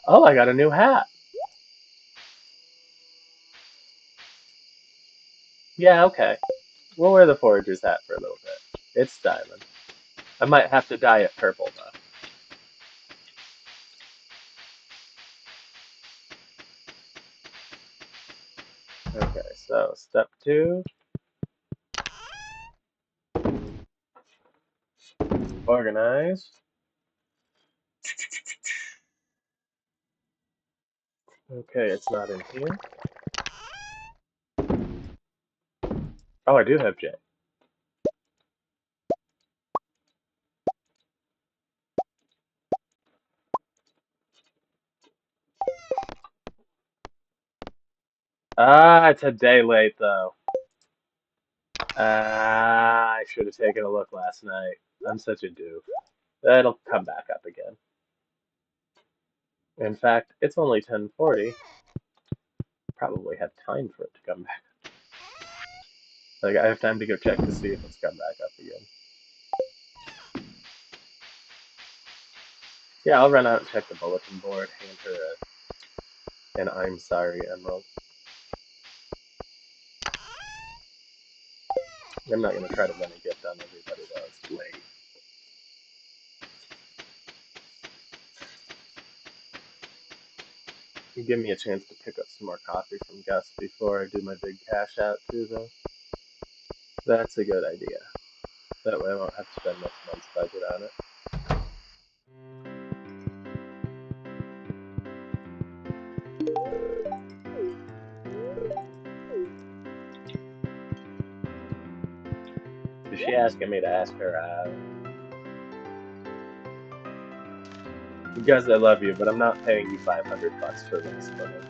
Oh, I got a new hat! Yeah, okay. We'll wear the forager's hat for a little bit. It's styling. I might have to dye it purple, though. Okay, so step 2. Organize. Okay, it's not in here. Oh, I do have J. Ah, it's a day late, though. Ah, I should have taken a look last night. I'm such a doof. That'll come back up again. In fact, it's only 10:40. Probably have time for it to come back. Like, I have time to go check to see if it's come back up again. Yeah, I'll run out and check the bulletin board, hand her an I'm sorry emerald. I'm not going to try to run a gift on everybody, though. It's late. You give me a chance to pick up some more coffee from Gus before I do my big cash out, too, though. That's a good idea. That way I won't have to spend next month's budget on it. Is she asking me to ask her out? Gus, I love you, but I'm not paying you $500 for this swimming.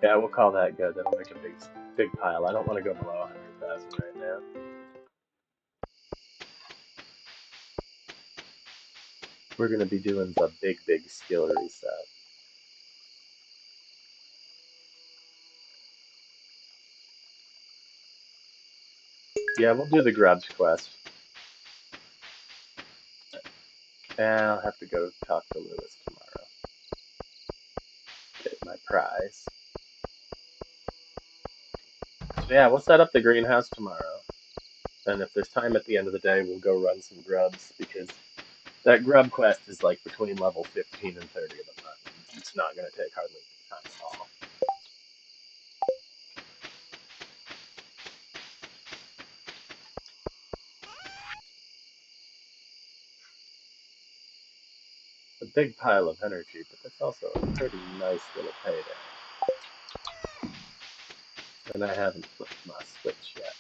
Yeah, we'll call that good. That'll make a big pile. I don't want to go below 100,000 right now. We're gonna be doing the big skill reset. Yeah, we'll do the grubs quest. And I'll have to go talk to Lewis tomorrow. Get my prize. So yeah, we'll set up the greenhouse tomorrow. And if there's time at the end of the day, we'll go run some grubs, because that grub quest is like between level 15 and 30 of the month. It's not going to take hardly any time at all. A big pile of energy, but that's also a pretty nice little payday. And I haven't flipped my switch yet.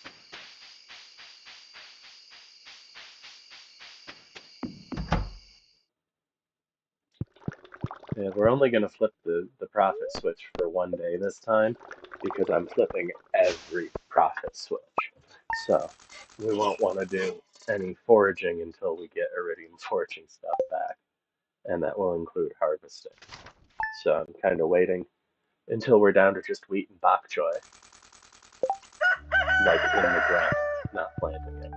Yeah, we're only going to flip the profit switch for one day this time because I'm flipping every profit switch. So we won't want to do any foraging until we get iridium foraging stuff back, and that will include harvesting. So I'm kind of waiting until we're down to just wheat and bok choy, like in the ground, not planting it.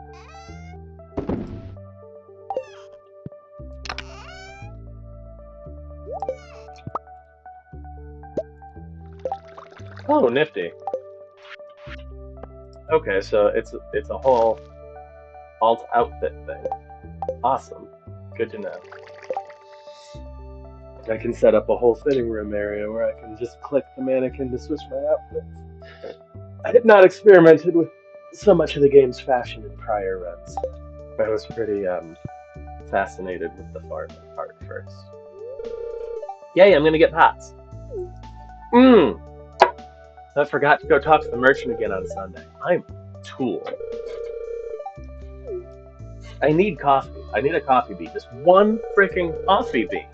Oh, nifty. Okay, so it's a whole alt outfit thing. Awesome. Good to know. I can set up a whole sitting room area where I can just click the mannequin to switch my outfits. I had not experimented with so much of the game's fashion in prior runs. I was pretty fascinated with the farming part first. Yay, I'm gonna get pots. I forgot to go talk to the merchant again on Sunday. I'm a tool. I need coffee. I need a coffee bean. Just one freaking coffee bean.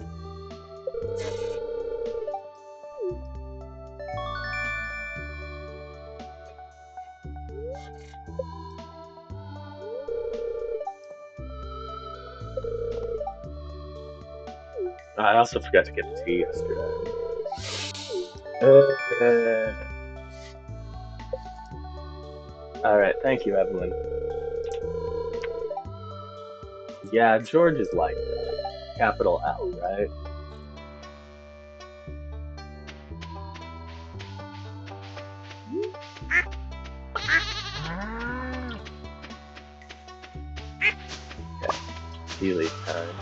I also forgot to get the tea yesterday. Alright, thank you, Evelyn. Yeah, George is like that. Capital L, right? Okay, tea leaf time.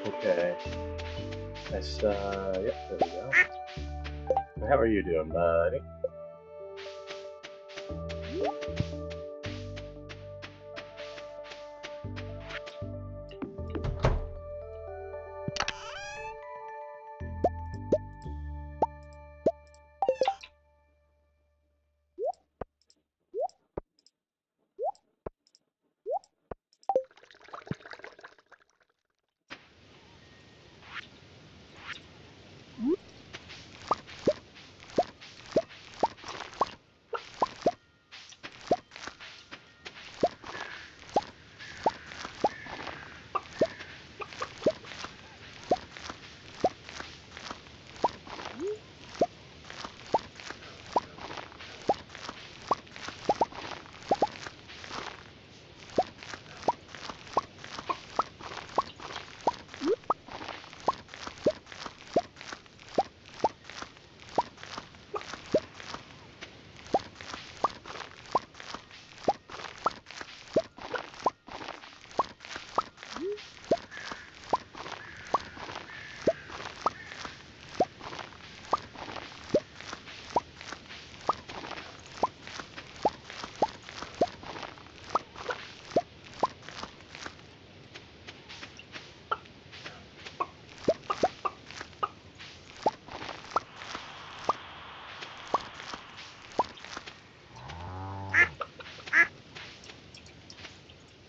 Okay. Nice, yep, there we go. How are you doing, buddy?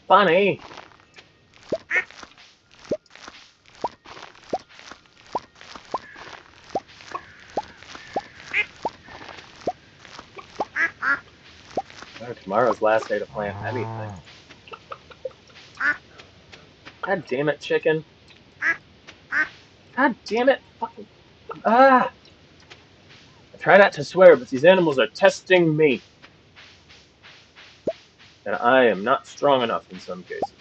Funny! Oh, tomorrow's last day to plant anything. God damn it, chicken. God damn it, fucking... Ah! I try not to swear, but these animals are testing me. And I am not strong enough in some cases.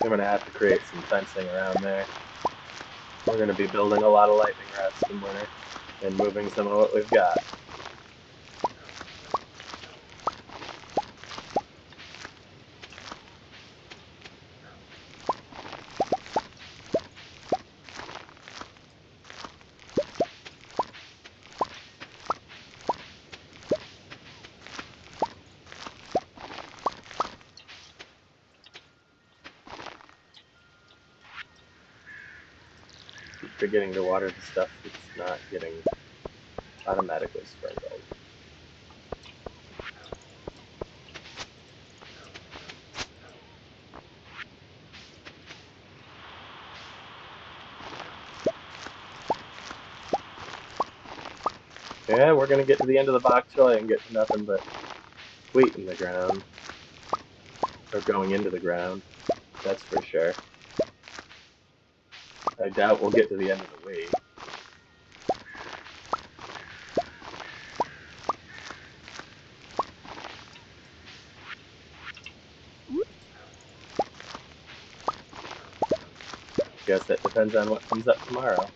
I'm gonna have to create some fencing around there. We're gonna be building a lot of lightning rods some winter and moving some of what we've got. Keep forgetting to water the stuff that's not getting automatically sprinkled. Yeah, we're gonna get to the end of the bok choy and get to nothing but wheat in the ground. Or going into the ground, that's for sure. I doubt we'll get to the end of the wheat. Guess that depends on what comes up tomorrow.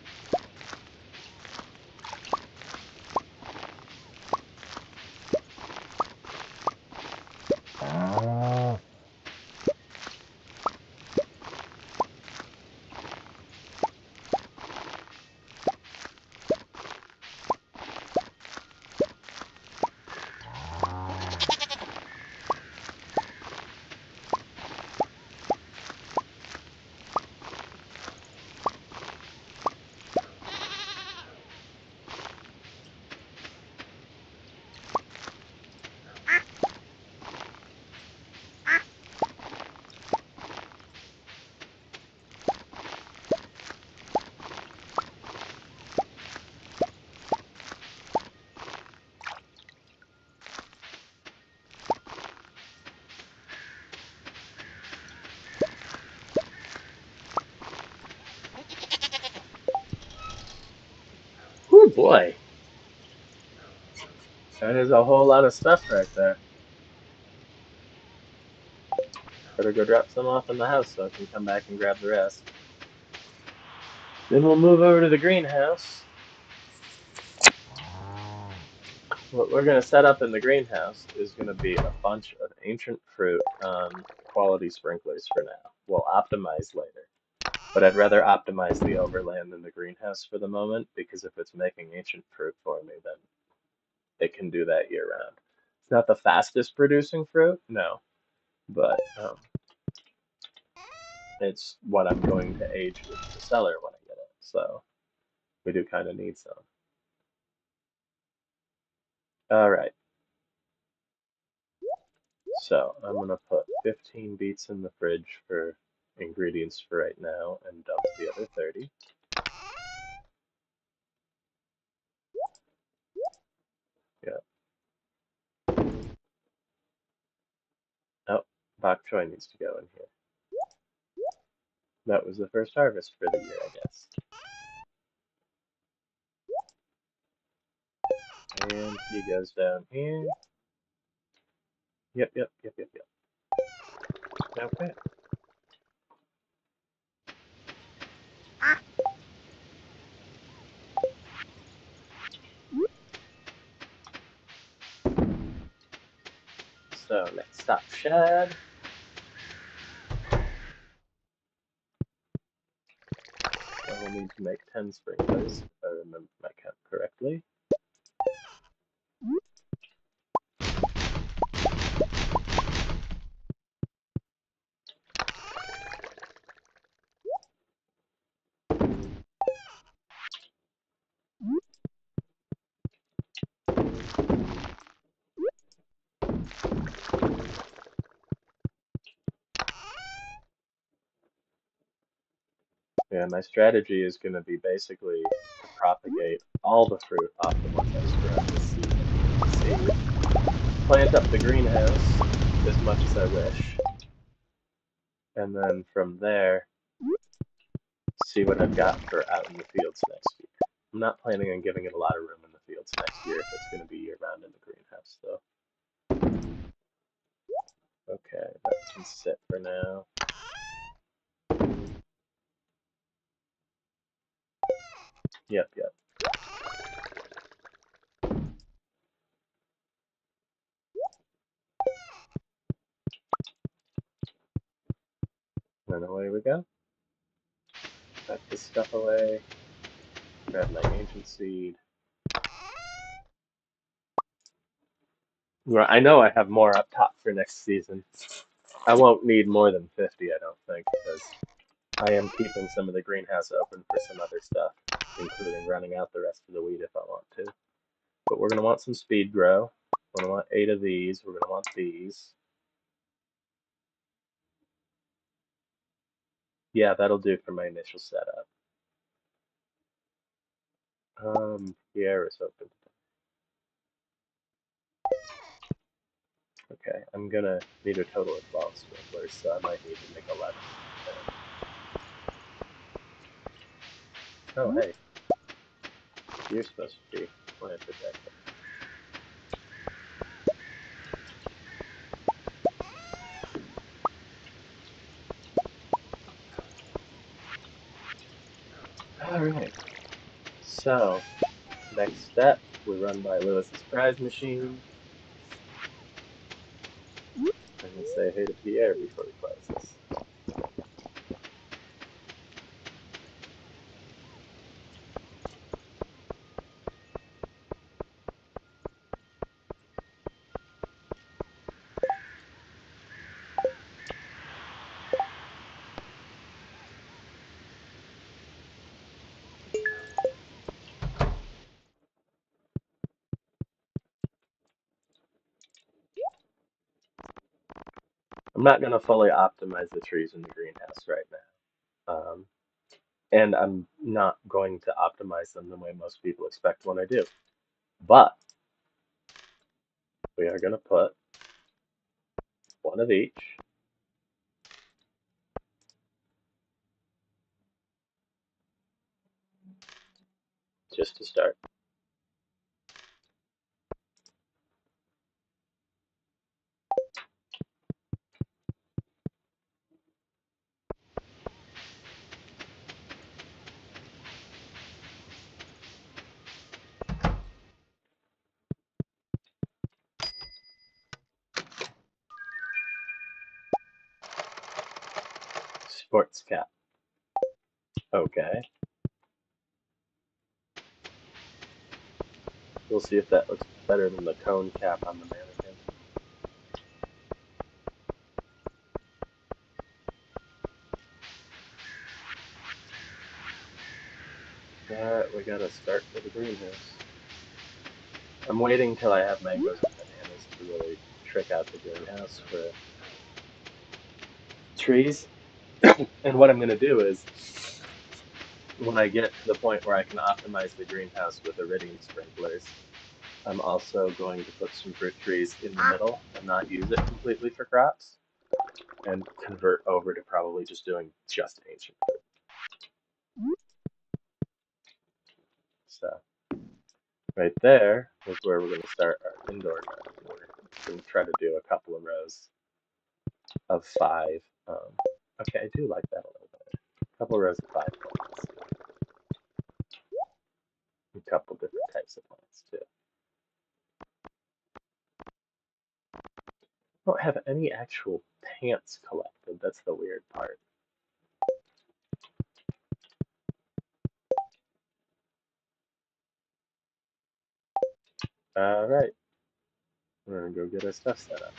Oh boy, that is a whole lot of stuff right there. Better go drop some off in the house so I can come back and grab the rest. Then we'll move over to the greenhouse. What we're going to set up in the greenhouse is going to be a bunch of ancient fruit quality sprinklers for now. We'll optimize later. But I'd rather optimize the overland than the greenhouse for the moment, because if it's making ancient fruit for me, then it can do that year round. It's not the fastest producing fruit, no, but it's what I'm going to age with the cellar when I get it. So we do kind of need some. All right. So I'm gonna put 15 beets in the fridge for ingredients for right now and dump the other 30. Yeah. Oh, bok choy needs to go in here. That was the first harvest for the year, I guess. And he goes down here. Yep, yep, yep, yep, yep. Okay. So next stop, shad. I will need to make 10 sprinklers, if I remember my count correctly. Yeah, my strategy is going to be basically to propagate all the fruit off the ones I spread with seed. Plant up the greenhouse as much as I wish, and then from there, see what I've got for out in the fields next year. I'm not planning on giving it a lot of room in the fields next year if it's going to be year round in the greenhouse, though. Okay, that can sit for now. Yep, yep. And away we go. Put this stuff away. Grab my ancient seed. Right, I know I have more up top for next season. I won't need more than 50, I don't think, because I am keeping some of the greenhouse open for some other stuff, including running out the rest of the wheat if I want to. But we're going to want some speed grow. We're going to want 8 of these. We're going to want these. Yeah, that'll do for my initial setup. Pierre is open. Okay, I'm gonna need a total of 12 sprinklers, so I might need to make 11. Oh, hey, you're supposed to be planted right there. Alright, so next step, we run by Lewis's prize machine. I'm gonna say hey to Pierre before we close this. I'm not gonna fully optimize the trees in the greenhouse right now. And I'm not going to optimize them the way most people expect when I do. But we are going to put one of each just to start. Sports cap. Okay. We'll see if that looks better than the cone cap on the mannequin. Alright, we gotta start for the greenhouse. I'm waiting till I have mangoes and bananas to really trick out the greenhouse for trees. And what I'm going to do is, when I get to the point where I can optimize the greenhouse with iridium sprinklers, I'm also going to put some fruit trees in the middle and not use it completely for crops, and convert over to probably just doing just ancient fruit. So right there is where we're going to start our indoor garden. We're going to try to do a couple of rows of 5. Okay, I do like that a little better. A couple of rows of 5 plants. A couple different types of plants too. I don't have any actual pants collected. That's the weird part. All right, we're gonna go get our stuff set up.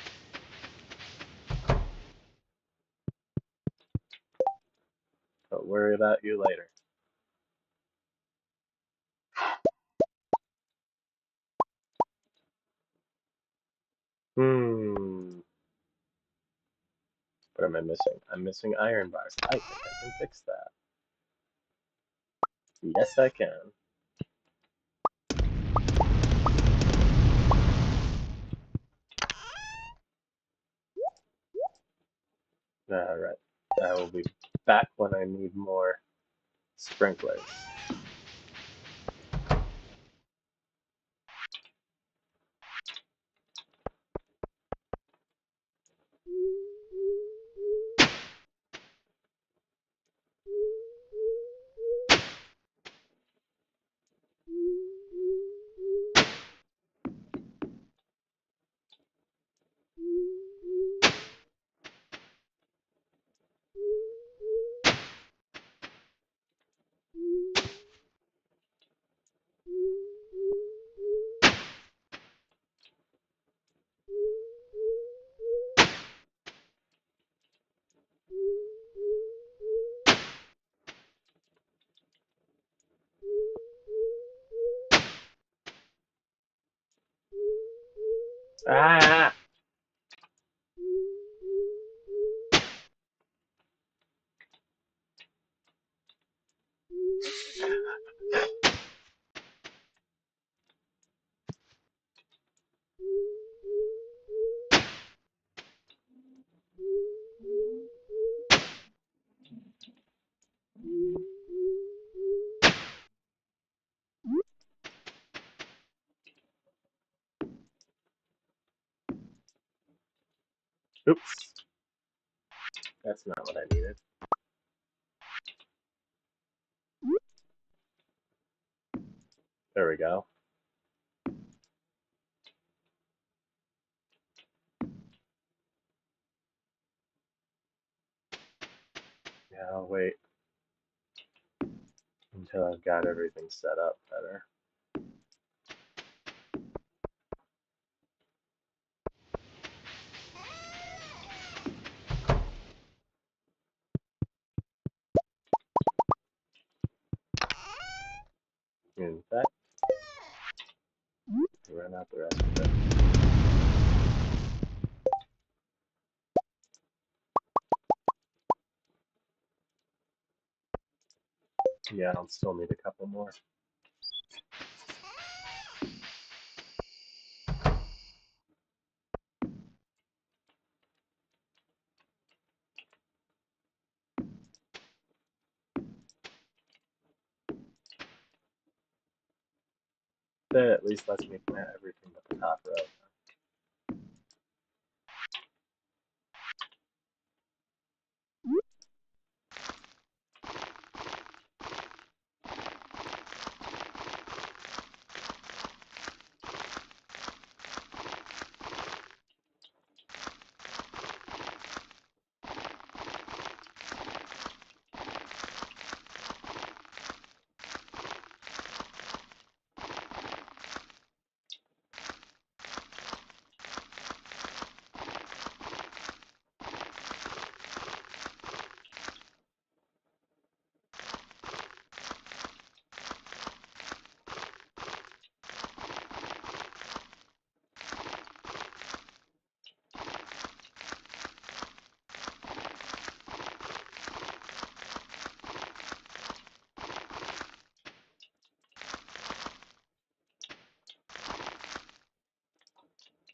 Don't worry about you later. What am I missing? I'm missing iron bars. I think I can fix that. Yes, I can. All right. I will be back when I need more sprinklers. Ah! Oops. That's not what I needed. There we go. Yeah, I'll wait until I've got everything set up better. In fact, I ran out the rest of it. Yeah, I'll still need a couple more. That at least lets me plant everything but the top row.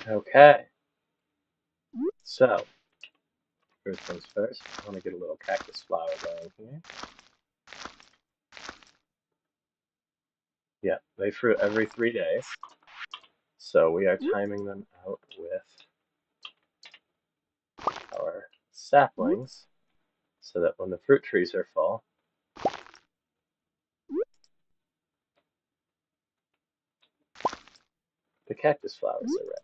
Okay, so first things first, I want to get a little cactus flower going here. Yeah, they fruit every 3 days, so we are timing them out with our saplings so that when the fruit trees are full, the cactus flowers are ready.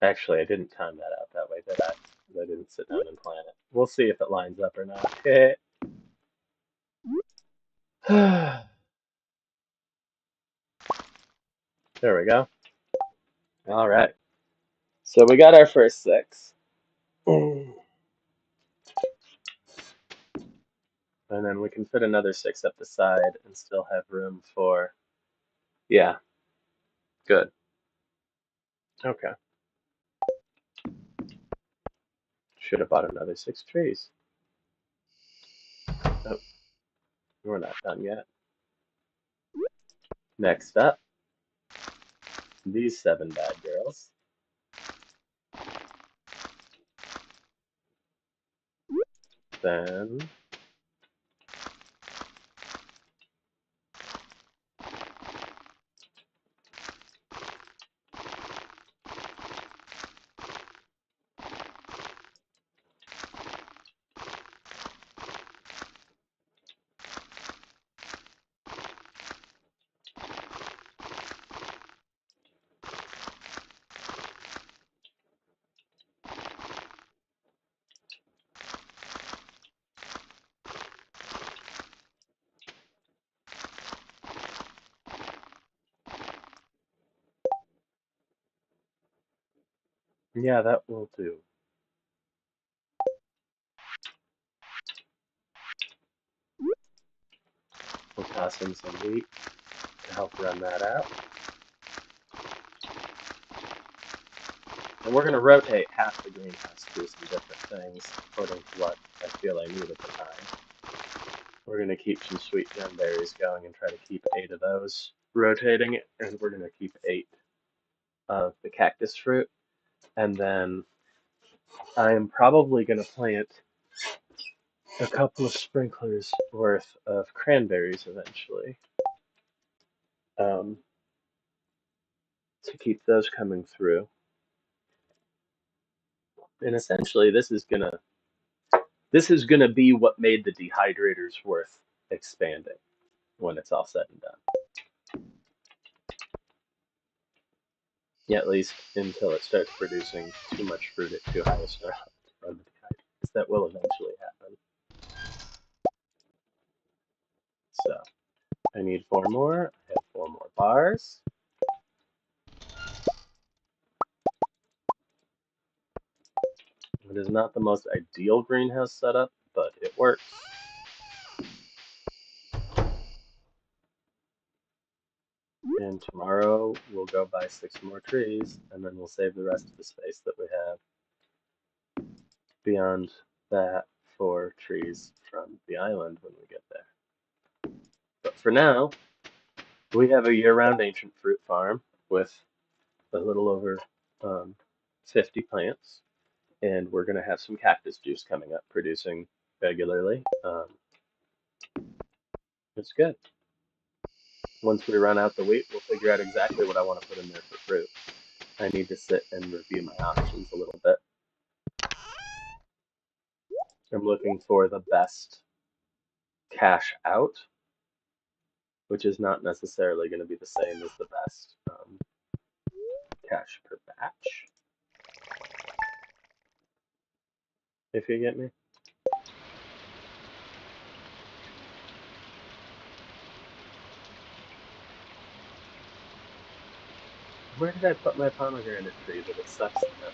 Actually, I didn't time that out that way, did I? I didn't sit down and plan it. We'll see if it lines up or not. There we go. All right. So we got our first 6. And then we can fit another 6 up the side and still have room for, yeah, good. Okay. Should have bought another 6 trees. Oh, we're not done yet. Next up, these 7 bad girls. Then yeah, that will do. We'll toss in some wheat to help run that out. And we're going to rotate half the greenhouse to some different things according to what I feel I need at the time. We're going to keep some sweet gem berries going and try to keep 8 of those rotating, and we're going to keep 8 of the cactus fruit. And then I'm probably going to plant a couple of sprinklers worth of cranberries eventually, to keep those coming through. And essentially, this is gonna be what made the dehydrators worth expanding when it's all said and done. Yeah, at least until it starts producing too much fruit at too high a start to run the dehydrators. That will eventually happen. So I need 4 more. I have 4 more bars. It is not the most ideal greenhouse setup, but it works. And tomorrow we'll go buy 6 more trees, and then we'll save the rest of the space that we have beyond that for trees from the island when we get there. But for now, we have a year-round ancient fruit farm with a little over 50 plants, and we're going to have some cactus juice coming up, producing regularly. It's good. Once we run out the wheat, we'll figure out exactly what I want to put in there for fruit. I need to sit and review my options a little bit. I'm looking for the best cash out, which is not necessarily going to be the same as the best cash per batch, if you get me. Where did I put my pomegranate tree that it sucks now?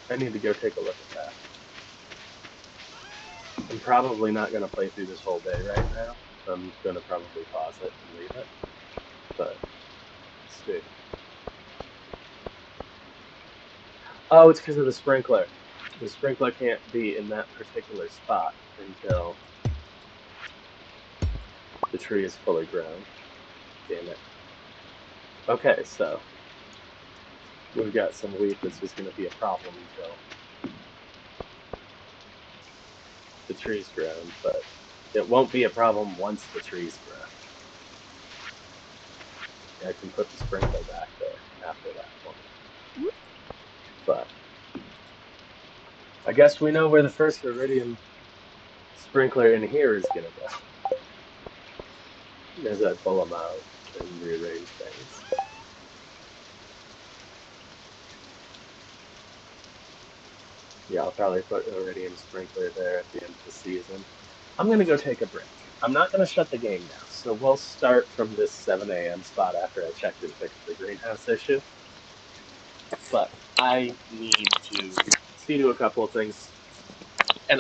I need to go take a look at that. I'm probably not going to play through this whole day right now. I'm going to probably pause it and leave it. But, let's see. Oh, it's because of the sprinkler. The sprinkler can't be in that particular spot until the tree is fully grown. Damn it. Okay, so we've got some wheat that's just going to be a problem until the tree's grown, but it won't be a problem once the tree's grown. I can put the sprinkler back there after that point. But I guess we know where the first iridium sprinkler in here is going to go as I pull them out and rearrange things. Yeah, I'll probably put iridium sprinkler there at the end of the season. I'm going to go take a break. I'm not going to shut the game down, so we'll start from this 7 a.m. spot after I checked and fixed the greenhouse issue. But I need to see to a couple of things. And